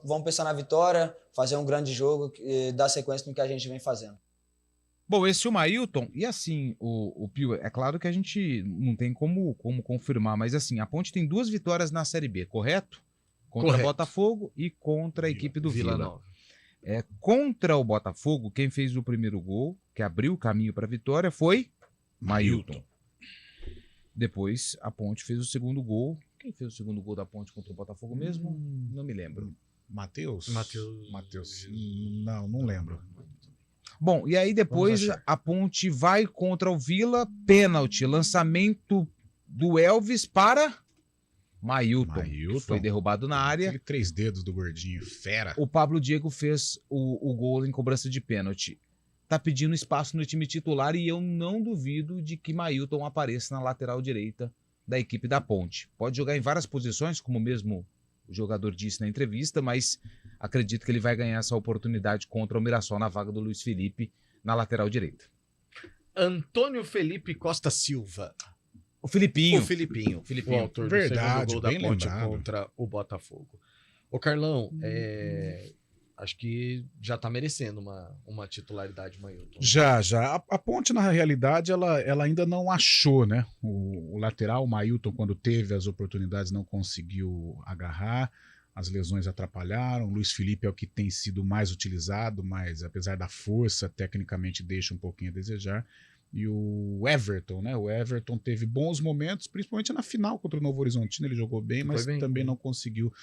vamos pensar na vitória, fazer um grande jogo e dar sequência no que a gente vem fazendo. Bom, esse é o Mailton, e assim, o Pio, é claro que a gente não tem como confirmar, mas assim, a Ponte tem 2 vitórias na Série B, correto? Contra o Botafogo e contra a equipe do Vila Nova. Contra o Botafogo, quem fez o primeiro gol, que abriu o caminho para a vitória, foi Mailton. Depois, a Ponte fez o segundo gol. Quem fez o segundo gol da Ponte contra o Botafogo mesmo? Não me lembro. Matheus? Não lembro. Bom, e aí depois a Ponte vai contra o Vila, pênalti, lançamento do Elvis para Mailton. Foi derrubado na área. Aquele 3 dedos do gordinho, fera. O Pablo Diego fez o gol em cobrança de pênalti. Tá pedindo espaço no time titular e eu não duvido de que Mailton apareça na lateral direita da equipe da Ponte. Pode jogar em várias posições, como mesmo o jogador disse na entrevista, mas acredito que ele vai ganhar essa oportunidade contra o Mirassol na vaga do Luiz Felipe na lateral direita. Antônio Felipe Costa Silva. O Filipinho. O autor do segundo gol da Ponte contra o Botafogo. Ô Carlão, acho que já tá merecendo uma titularidade, Mailton. Já. A Ponte, na realidade, ela ainda não achou, né? O lateral, o Mailton, quando teve as oportunidades, não conseguiu agarrar. As lesões atrapalharam. O Luiz Felipe é o que tem sido mais utilizado, mas apesar da força, tecnicamente deixa um pouquinho a desejar. E o Everton, né? O Everton teve bons momentos, principalmente na final contra o Novo Horizontino. Ele jogou bem, mas também não conseguiu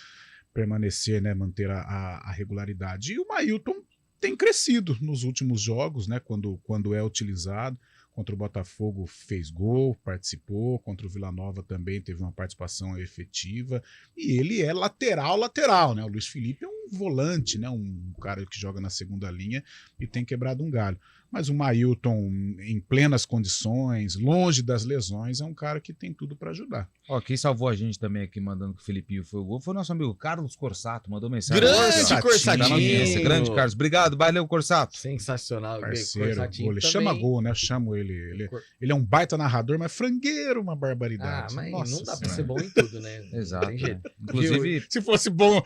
permanecer, né? Manter a regularidade. E o Mailton tem crescido nos últimos jogos, né? Quando é utilizado. Contra o Botafogo fez gol, participou. Contra o Vila Nova também teve uma participação efetiva. E ele é lateral, né? O Luiz Felipe é um volante, né? Um cara que joga na segunda linha e tem quebrado um galho. Mas o Mailton, em plenas condições, longe das lesões, é um cara que tem tudo para ajudar. Ó, quem salvou a gente também aqui, mandando que o Felipinho foi o gol, foi o nosso amigo Carlos Corsato, mandou mensagem. Grande Corsatinho! Grande Carlos. Obrigado, valeu, Corsato. Sensacional. Parceiro, Corsatinho ele também. chama gol, né? Eu chamo ele. Ele é um baita narrador, mas frangueiro, uma barbaridade. Mas Nossa não dá pra Senhora. ser bom em tudo, né? Exato. Tem jeito. Inclusive, Se fosse bom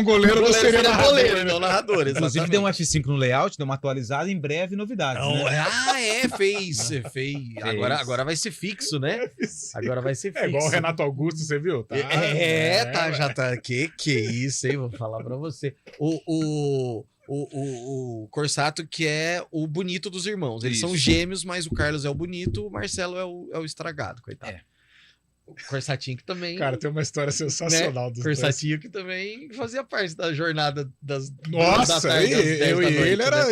goleiro, não seria narrador. goleiro, não narrador, inclusive deu um F5 no layout, deu uma atualizada, em breve novidades. Né? Fez. Agora vai ser fixo, né? Agora vai ser fixo. É igual o Renato Augusto, você viu? Tá, Já tá. Que isso, hein? Vou falar pra você. O Corsato, que é o bonito dos irmãos. Eles são gêmeos, mas o Carlos é o bonito, o Marcelo é o estragado, coitado. O Corsatinho que também... Cara, tem uma história sensacional dos Corsatinho que também fazia parte da jornada das... Nossa, da tarde, às 10 da noite, ele era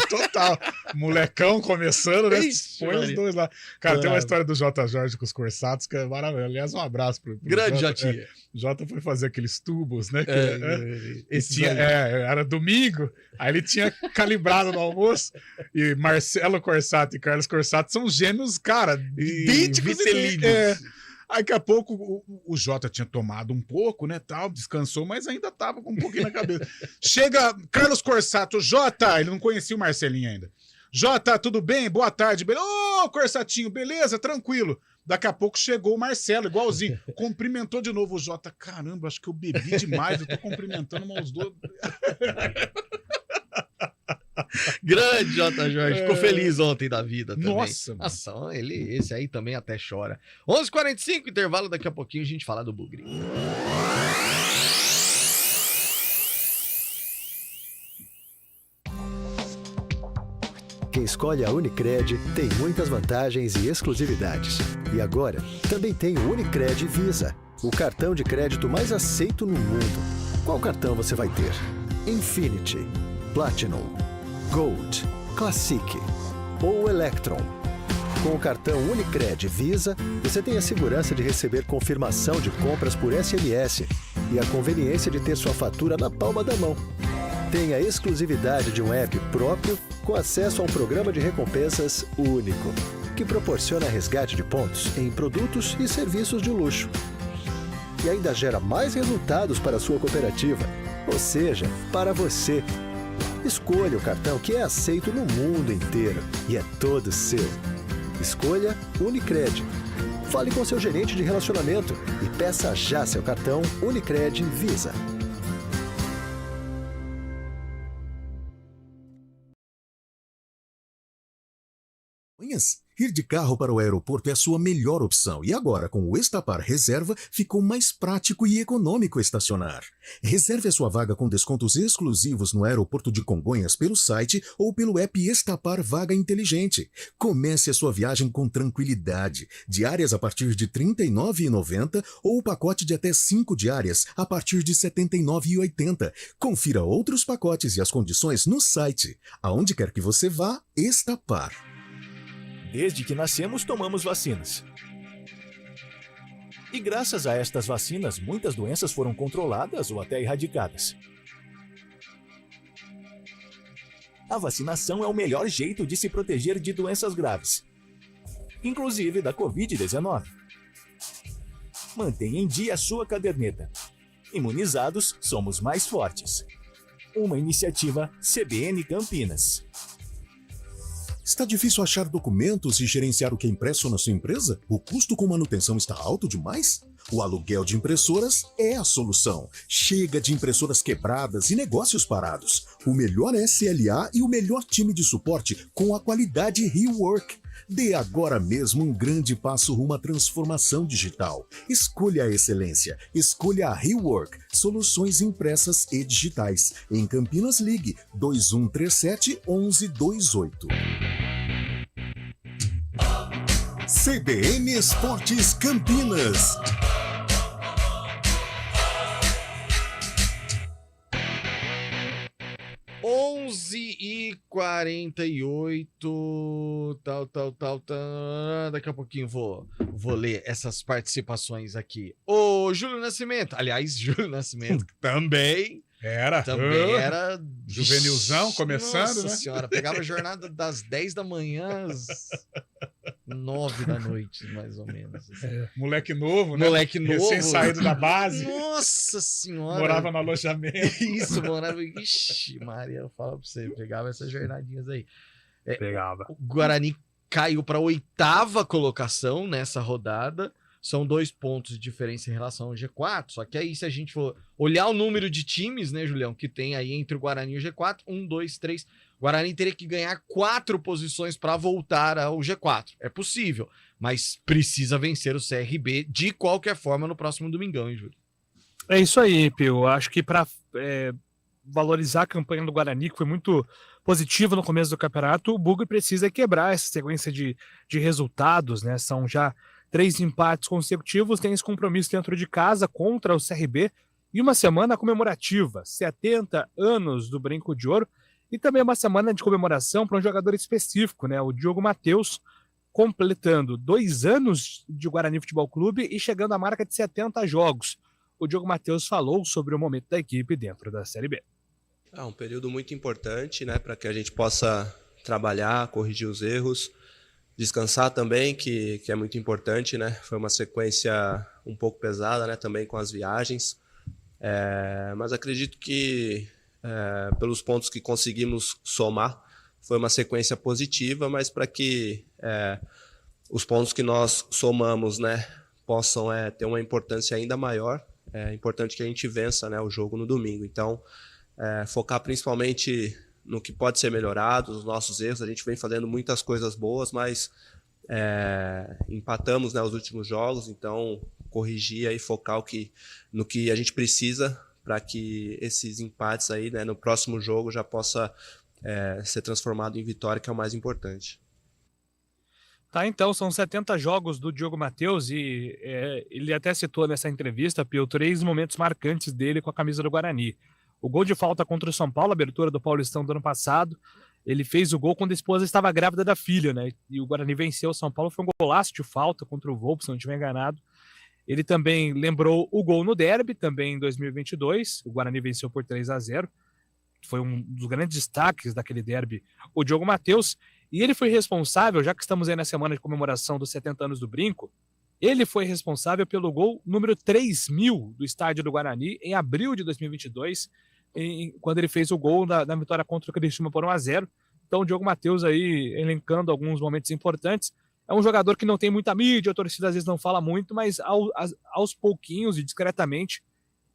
total. Molecão começando, né? Ixi, Põe os Maria. dois lá. Cara, tem uma Claro. história do J. Jorge com os Corsatos que é maravilhosa. Aliás, um abraço pro Grande Jota. Jotinha. Jota foi fazer aqueles tubos, né? Esses Tinha, aí. era domingo, aí ele tinha calibrado no almoço. E Marcelo Corsato e Carlos Corsato são gêmeos, cara, Idênticos e idênticos. Aí, daqui a pouco, o Jota tinha tomado um pouco, né, tal, descansou, mas ainda tava com um pouquinho na cabeça. Chega Carlos Corsato, Jota, ele não conhecia o Marcelinho ainda. Jota, tudo bem? Boa tarde, beleza? Ô, Corsatinho, beleza? Tranquilo. Daqui a pouco chegou o Marcelo, igualzinho. Cumprimentou de novo o Jota. Caramba, acho que eu bebi demais, eu tô cumprimentando uns dois. Grande J. Jorge, ficou feliz ontem da vida também. Nossa, esse aí também até chora. 11h45, intervalo, daqui a pouquinho a gente fala do Bugre. Quem escolhe a Unicred tem muitas vantagens e exclusividades. E agora, também tem o Unicred Visa, o cartão de crédito mais aceito no mundo. Qual cartão você vai ter? Infinity, Platinum, Gold, Classic ou Electron. Com o cartão Unicred Visa, você tem a segurança de receber confirmação de compras por SMS e a conveniência de ter sua fatura na palma da mão. Tem a exclusividade de um app próprio com acesso a um programa de recompensas único, que proporciona resgate de pontos em produtos e serviços de luxo. E ainda gera mais resultados para a sua cooperativa, ou seja, para você. Escolha o cartão que é aceito no mundo inteiro e é todo seu. Escolha Unicred. Fale com seu gerente de relacionamento e peça já seu cartão Unicred Visa. Ir de carro para o aeroporto é a sua melhor opção e agora, com o Estapar Reserva, ficou mais prático e econômico estacionar. Reserve a sua vaga com descontos exclusivos no aeroporto de Congonhas pelo site ou pelo app Estapar Vaga Inteligente. Comece a sua viagem com tranquilidade. Diárias a partir de R$ 39,90 ou o pacote de até 5 diárias a partir de R$ 79,80. Confira outros pacotes e as condições no site. Aonde quer que você vá, Estapar. Desde que nascemos, tomamos vacinas. E graças a estas vacinas, muitas doenças foram controladas ou até erradicadas. A vacinação é o melhor jeito de se proteger de doenças graves, inclusive da Covid-19. Mantenha em dia a sua caderneta. Imunizados, somos mais fortes. Uma iniciativa CBN Campinas. Está difícil achar documentos e gerenciar o que é impresso na sua empresa? O custo com manutenção está alto demais? O aluguel de impressoras é a solução. Chega de impressoras quebradas e negócios parados. O melhor SLA e o melhor time de suporte com a qualidade Rework. Dê agora mesmo um grande passo rumo à transformação digital. Escolha a excelência. Escolha a Rework. Soluções impressas e digitais. Em Campinas, ligue 2137-1128. CBN Esportes Campinas. 11h48, tal. Daqui a pouquinho vou ler essas participações aqui. O Júlio Nascimento, aliás, Júlio Nascimento também era juvenilzão, começando, Nossa né? senhora, pegava a jornada das 10 da manhã às 9 da noite, mais ou menos. Assim. Moleque novo, né? Moleque novo. Recém-saído da base. Nossa senhora. Morava no alojamento. Isso, morava. Ixi, Maria, eu falo pra você, pegava essas jornadinhas aí. Pegava. O Guarani caiu para a 8ª colocação nessa rodada. São 2 pontos de diferença em relação ao G4. Só que aí, se a gente for olhar o número de times, né, Julião, que tem aí entre o Guarani e o G4, 1, 2, 3. O Guarani teria que ganhar 4 posições para voltar ao G4. É possível, mas precisa vencer o CRB de qualquer forma no próximo domingão, hein, Júlio? É isso aí, Pio. Acho que para valorizar a campanha do Guarani, que foi muito positiva no começo do campeonato, o Bugre precisa quebrar essa sequência de resultados, né? São já 3 empates consecutivos, tem esse compromisso dentro de casa contra o CRB e uma semana comemorativa, 70 anos do Brinco de Ouro, e também uma semana de comemoração para um jogador específico, né? O Diogo Matheus, completando 2 anos de Guarani Futebol Clube e chegando à marca de 70 jogos. O Diogo Matheus falou sobre o momento da equipe dentro da Série B. É um período muito importante, né, para que a gente possa trabalhar, corrigir os erros, descansar também, que é muito importante, né? Foi uma sequência um pouco pesada, né, também com as viagens, mas acredito que pelos pontos que conseguimos somar, foi uma sequência positiva, mas para que os pontos que nós somamos, né, possam ter uma importância ainda maior, é importante que a gente vença, né, o jogo no domingo. Então, focar principalmente no que pode ser melhorado, os nossos erros. A gente vem fazendo muitas coisas boas, mas empatamos, né, os últimos jogos, então corrigir e focar no que a gente precisa para que esses empates aí, né, no próximo jogo já possa ser transformado em vitória, que é o mais importante. Tá, então, são 70 jogos do Diogo Matheus e ele até citou nessa entrevista, Pio, 3 momentos marcantes dele com a camisa do Guarani. O gol de falta contra o São Paulo, abertura do Paulistão do ano passado, ele fez o gol quando a esposa estava grávida da filha, né? E o Guarani venceu o São Paulo, foi um golaço de falta contra o Volpe, se não estiver enganado. Ele também lembrou o gol no derby, também em 2022, o Guarani venceu por 3-0, foi um dos grandes destaques daquele derby, o Diogo Matheus. E ele foi responsável, já que estamos aí na semana de comemoração dos 70 anos do Brinco, ele foi responsável pelo gol número 3.000 do estádio do Guarani em abril de 2022, quando ele fez o gol da vitória contra o Criciúma por 1-0. Então o Diogo Matheus aí elencando alguns momentos importantes. É um jogador que não tem muita mídia, a torcida às vezes não fala muito, mas aos pouquinhos e discretamente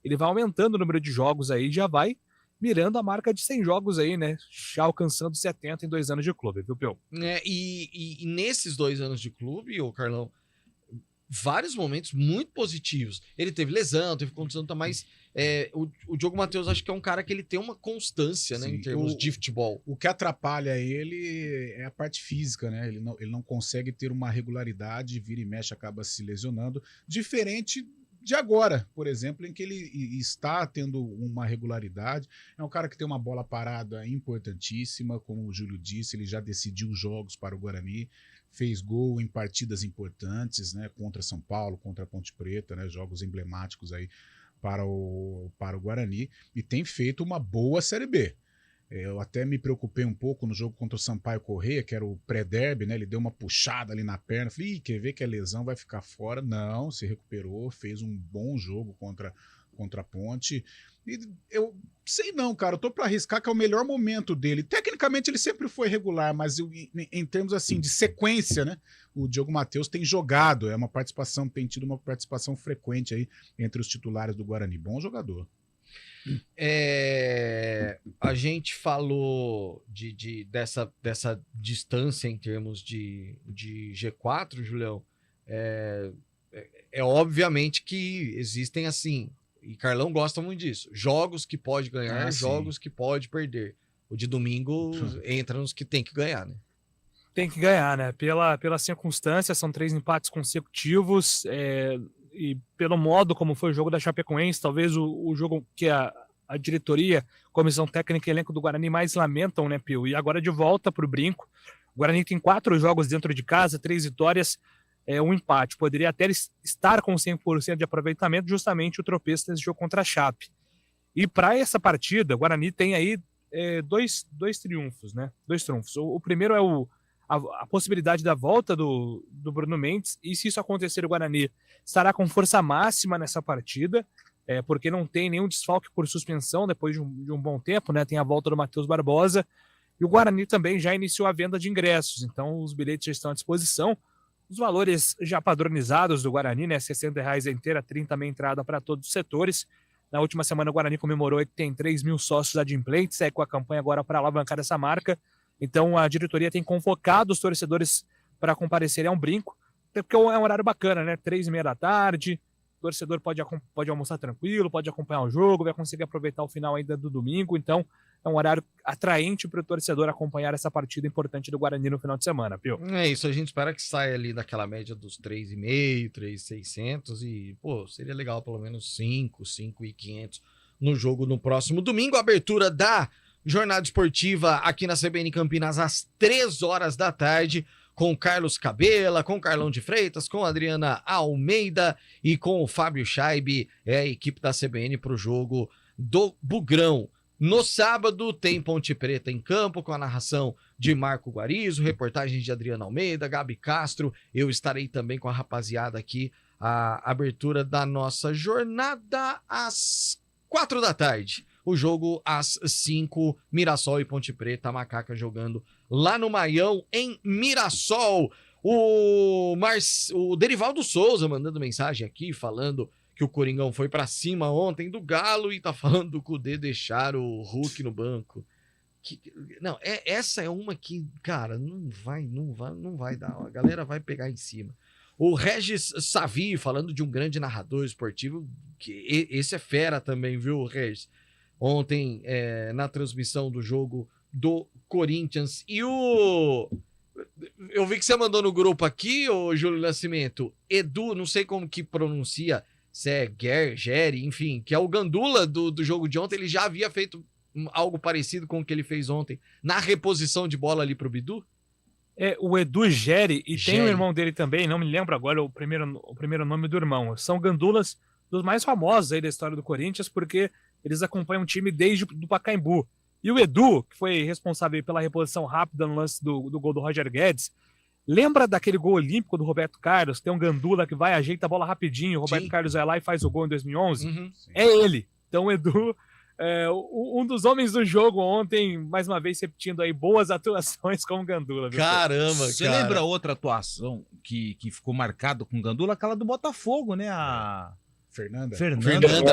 ele vai aumentando o número de jogos aí, já vai mirando a marca de 100 jogos aí, né? Já alcançando 70 em 2 anos de clube, viu, Pio? E nesses 2 anos de clube, ô Carlão, vários momentos muito positivos. Ele teve lesão, teve condição, mas o Diogo Matheus acho que é um cara que ele tem uma constância, né, em termos de futebol. O que atrapalha ele é a parte física, né? Ele não consegue ter uma regularidade, vira e mexe, acaba se lesionando, diferente de agora, por exemplo, em que ele está tendo uma regularidade. É um cara que tem uma bola parada importantíssima, como o Júlio disse, ele já decidiu jogos para o Guarani, fez gol em partidas importantes, né, contra São Paulo, contra a Ponte Preta, né, jogos emblemáticos aí para o Guarani, e tem feito uma boa Série B. Eu até me preocupei um pouco no jogo contra o Sampaio Corrêa, que era o pré-derby, né? Ele deu uma puxada ali na perna. Falei, quer ver que a lesão vai ficar fora? Não, se recuperou, fez um bom jogo contra a Ponte. E eu sei não, cara, eu tô para arriscar que é o melhor momento dele. Tecnicamente ele sempre foi regular, mas em termos assim de sequência, né? O Diogo Matheus tem jogado, tem tido uma participação frequente aí entre os titulares do Guarani. Bom jogador. A gente falou dessa distância em termos de G4, Julião. Obviamente que existem assim, e Carlão gosta muito disso, jogos que pode ganhar, jogos que pode perder. O de domingo entra nos que tem que ganhar, né? Tem que ganhar, né? Pela circunstância, são 3 empates consecutivos, e pelo modo como foi o jogo da Chapecoense, talvez o jogo que a a diretoria, comissão técnica e elenco do Guarani mais lamentam, né, Pio? E agora de volta para o brinco. O Guarani tem 4 jogos dentro de casa, 3 vitórias, um empate. Poderia até estar com 100% de aproveitamento, justamente o tropeço nesse jogo contra a Chape. E para essa partida, o Guarani tem aí dois triunfos, né? 2 trunfos. O primeiro é a possibilidade da volta do Bruno Mendes, e se isso acontecer, o Guarani estará com força máxima nessa partida, porque não tem nenhum desfalque por suspensão depois de um bom tempo, né? Tem a volta do Matheus Barbosa, e o Guarani também já iniciou a venda de ingressos, então os bilhetes já estão à disposição. Os valores já padronizados do Guarani, né? R$60 a inteira, 30 meia entrada para todos os setores. Na última semana o Guarani comemorou que tem 3 mil sócios adimplentes, segue com a campanha agora para alavancar essa marca. Então a diretoria tem convocado os torcedores para comparecerem a um brinco, porque é um horário bacana, né? 3h30 da tarde, o torcedor pode almoçar tranquilo, pode acompanhar o jogo, vai conseguir aproveitar o final ainda do domingo, então é um horário atraente para o torcedor acompanhar essa partida importante do Guarani no final de semana, Pio. É isso, a gente espera que saia ali daquela média dos 3,5, 3,600 e, pô, seria legal pelo menos 5,500 no jogo no próximo domingo. Abertura da jornada esportiva aqui na CBN Campinas às 3h da tarde, com Carlos Cabela, com Carlão de Freitas, com Adriana Almeida e com o Fábio Scheibe, a equipe da CBN para o jogo do Bugrão. No sábado tem Ponte Preta em campo, com a narração de Marco Guarizo, reportagens de Adriana Almeida, Gabi Castro. Eu estarei também com a rapaziada aqui, a abertura da nossa jornada às 4 da tarde. O jogo às 5, Mirassol e Ponte Preta, a Macaca jogando lá no Maião, em Mirassol. O Derivaldo Souza mandando mensagem aqui, falando que o Coringão foi pra cima ontem do Galo e tá falando do Kudê deixar o Hulk no banco. Não, essa é uma que, cara, não vai dar. A galera vai pegar em cima. O Regis Savi falando de um grande narrador esportivo, que esse é fera também, viu, Regis? Ontem, na transmissão do jogo do Corinthians. E eu vi que você mandou no grupo aqui, ô Júlio Nascimento, Edu, não sei como que pronuncia, se é Geri, enfim, que é o Gandula do jogo de ontem. Ele já havia feito algo parecido com o que ele fez ontem na reposição de bola ali pro Bidu? O Edu Geri, e tem o irmão dele também, não me lembro agora o primeiro nome do irmão. São gandulas dos mais famosos aí da história do Corinthians, porque eles acompanham o time desde do Pacaembu. E o Edu, que foi responsável pela reposição rápida no lance do gol do Roger Guedes, lembra daquele gol olímpico do Roberto Carlos? Tem um gandula que vai, ajeita a bola rapidinho, o Roberto Carlos vai lá e faz o gol em 2011? Uhum. É ele. Então o Edu, um dos homens do jogo ontem, mais uma vez repetindo aí boas atuações com gandula. Viu? Caramba, Você lembra outra atuação que ficou marcado com gandula? Aquela do Botafogo, né? A Fernanda.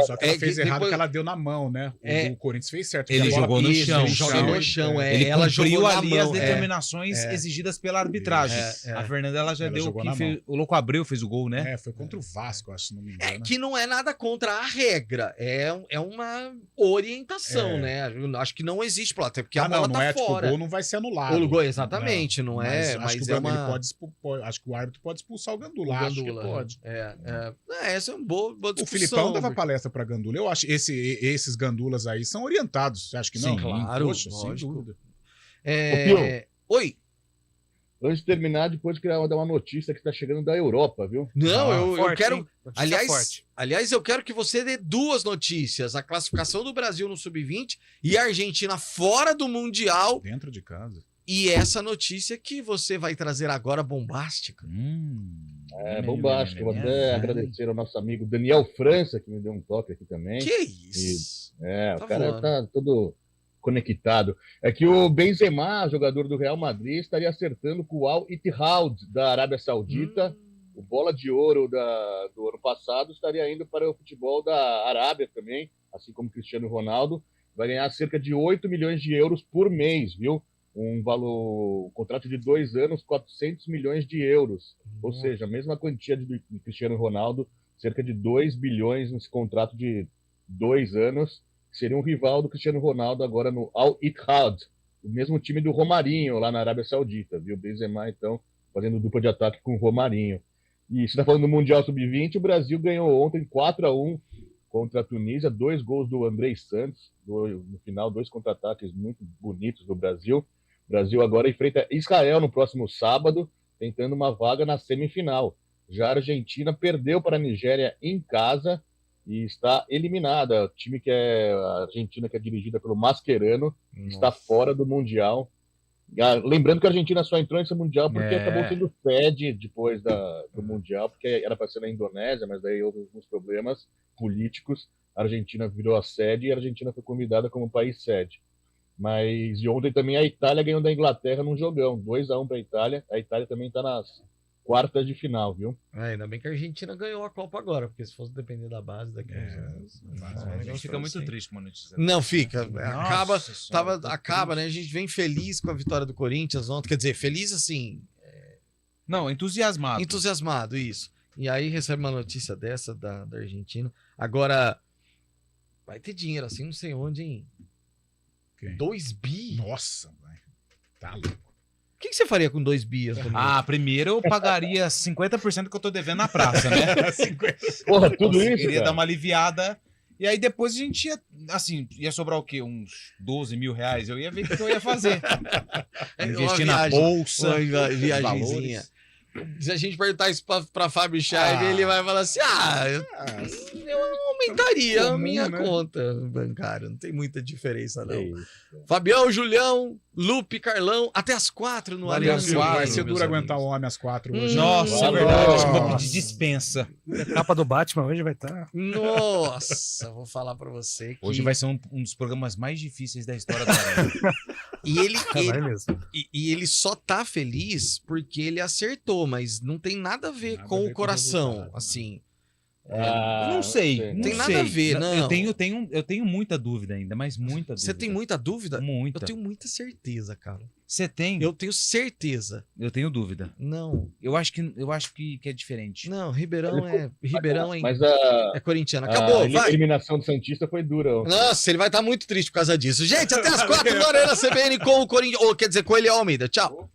Só que ela fez errado que ela deu na mão, né? O Corinthians fez certo. Ele jogou no chão. Ele ela cumpriu jogou ali na as mão, determinações exigidas pela arbitragem. A Fernanda, ela já deu o Louco Abreu fez o gol, né? Foi contra o Vasco, acho, se não me engano. Que não é nada contra a regra, é uma orientação, né? Acho que não existe, até porque a bola não tá é, fora. Tipo, o gol não vai ser anulado. O gol, exatamente, não é. Mas acho que o árbitro pode expulsar o Gandula. Acho que pode. Essa é uma boa discussão. O Filipão dava palestra para Gandula. Eu acho esses gandulas aí são orientados. Você acha que não? Sim, claro. Poxa, sem dúvida. Oi. Antes de terminar, depois eu queria dar uma notícia que está chegando da Europa, viu? Não, eu quero. Aliás, eu quero que você dê 2 notícias: a classificação do Brasil no Sub-20 e a Argentina fora do Mundial. Dentro de casa. E essa notícia que você vai trazer agora, bombástica. Bombástica. Vou até agradecer ao nosso amigo Daniel França, que me deu um toque aqui também. Que isso? O cara tá todo conectado. É que o Benzema, jogador do Real Madrid, estaria acertando com o Al Ittihad da Arábia Saudita. O bola de ouro do ano passado estaria indo para o futebol da Arábia também, assim como Cristiano Ronaldo. Vai ganhar cerca de 8 milhões de euros por mês, viu? Um contrato de 2 anos, 400 milhões de euros. Ou seja, a mesma quantia de Cristiano Ronaldo, cerca de 2 bilhões nesse contrato de 2 anos, que seria um rival do Cristiano Ronaldo agora no Al Ittihad, o mesmo time do Romarinho lá na Arábia Saudita, viu? Benzema, então, fazendo dupla de ataque com o Romarinho. E você está falando do Mundial Sub-20, o Brasil ganhou ontem 4-1 contra a Tunísia, 2 gols do Andrei Santos, no final, 2 contra-ataques muito bonitos do Brasil. O Brasil agora enfrenta Israel no próximo sábado, tentando uma vaga na semifinal. Já a Argentina perdeu para a Nigéria em casa e está eliminada. O time a Argentina, que é dirigida pelo Mascherano, está fora do Mundial. Lembrando que a Argentina só entrou nesse Mundial porque acabou sendo sede depois do Mundial, porque era para ser na Indonésia, mas daí houve alguns problemas políticos. A Argentina virou a sede e a Argentina foi convidada como país sede. Mas e ontem também a Itália ganhou da Inglaterra num jogão, 2-1 para a Itália. A Itália também está nas quartas de final, viu? Ainda bem que a Argentina ganhou a Copa agora, porque se fosse depender da base daqui a gente fica muito triste com a notícia. Não, fica. Acaba, né? A gente vem feliz com a vitória do Corinthians ontem. Quer dizer, feliz assim. Não, entusiasmado. Entusiasmado, isso. E aí recebe uma notícia dessa da Argentina. Agora, vai ter dinheiro assim, não sei onde, hein? 2 bi? Nossa, tá louco. O que você faria com 2 bi, Antônio? Primeiro eu pagaria 50% que eu tô devendo na praça, né? Porra, tudo isso, eu queria cara. dar uma aliviada. E aí depois a gente ia sobrar o quê? Uns 12 mil reais. Eu ia ver o que eu ia fazer. Investir na bolsa. Uma viagemzinha. Se a gente perguntar isso pra Fábio Scheib, ele vai falar assim, eu aumentaria a minha conta bancária. Não tem muita diferença, não. Fabião, Julião, Lupe, Carlão, até as 4 no Allianz. Vai ser duro aguentar o homem às 4 hoje. Nossa, é verdade. Vou pedir dispensa. A capa do Batman hoje vai estar... Nossa, vou falar pra você que... Hoje vai ser um dos programas mais difíceis da história da Arena. E ele só tá feliz porque ele acertou, mas não tem nada a ver com o coração, assim. Não sei. Não tem nada a ver, não. Eu tenho muita dúvida ainda, mas muita dúvida. Você tem muita dúvida? Muita. Eu tenho muita certeza, cara. Você tem? Eu tenho certeza. Eu tenho dúvida. Não. Eu acho que é diferente. Não, Ribeirão Mas é corintiano. Acabou, vai. A eliminação do Santista foi dura. Nossa, ele vai estar muito triste por causa disso. Gente, até as 4 no Arena CBN com o Corinthians. Ou quer dizer, com ele Almeida. Tchau.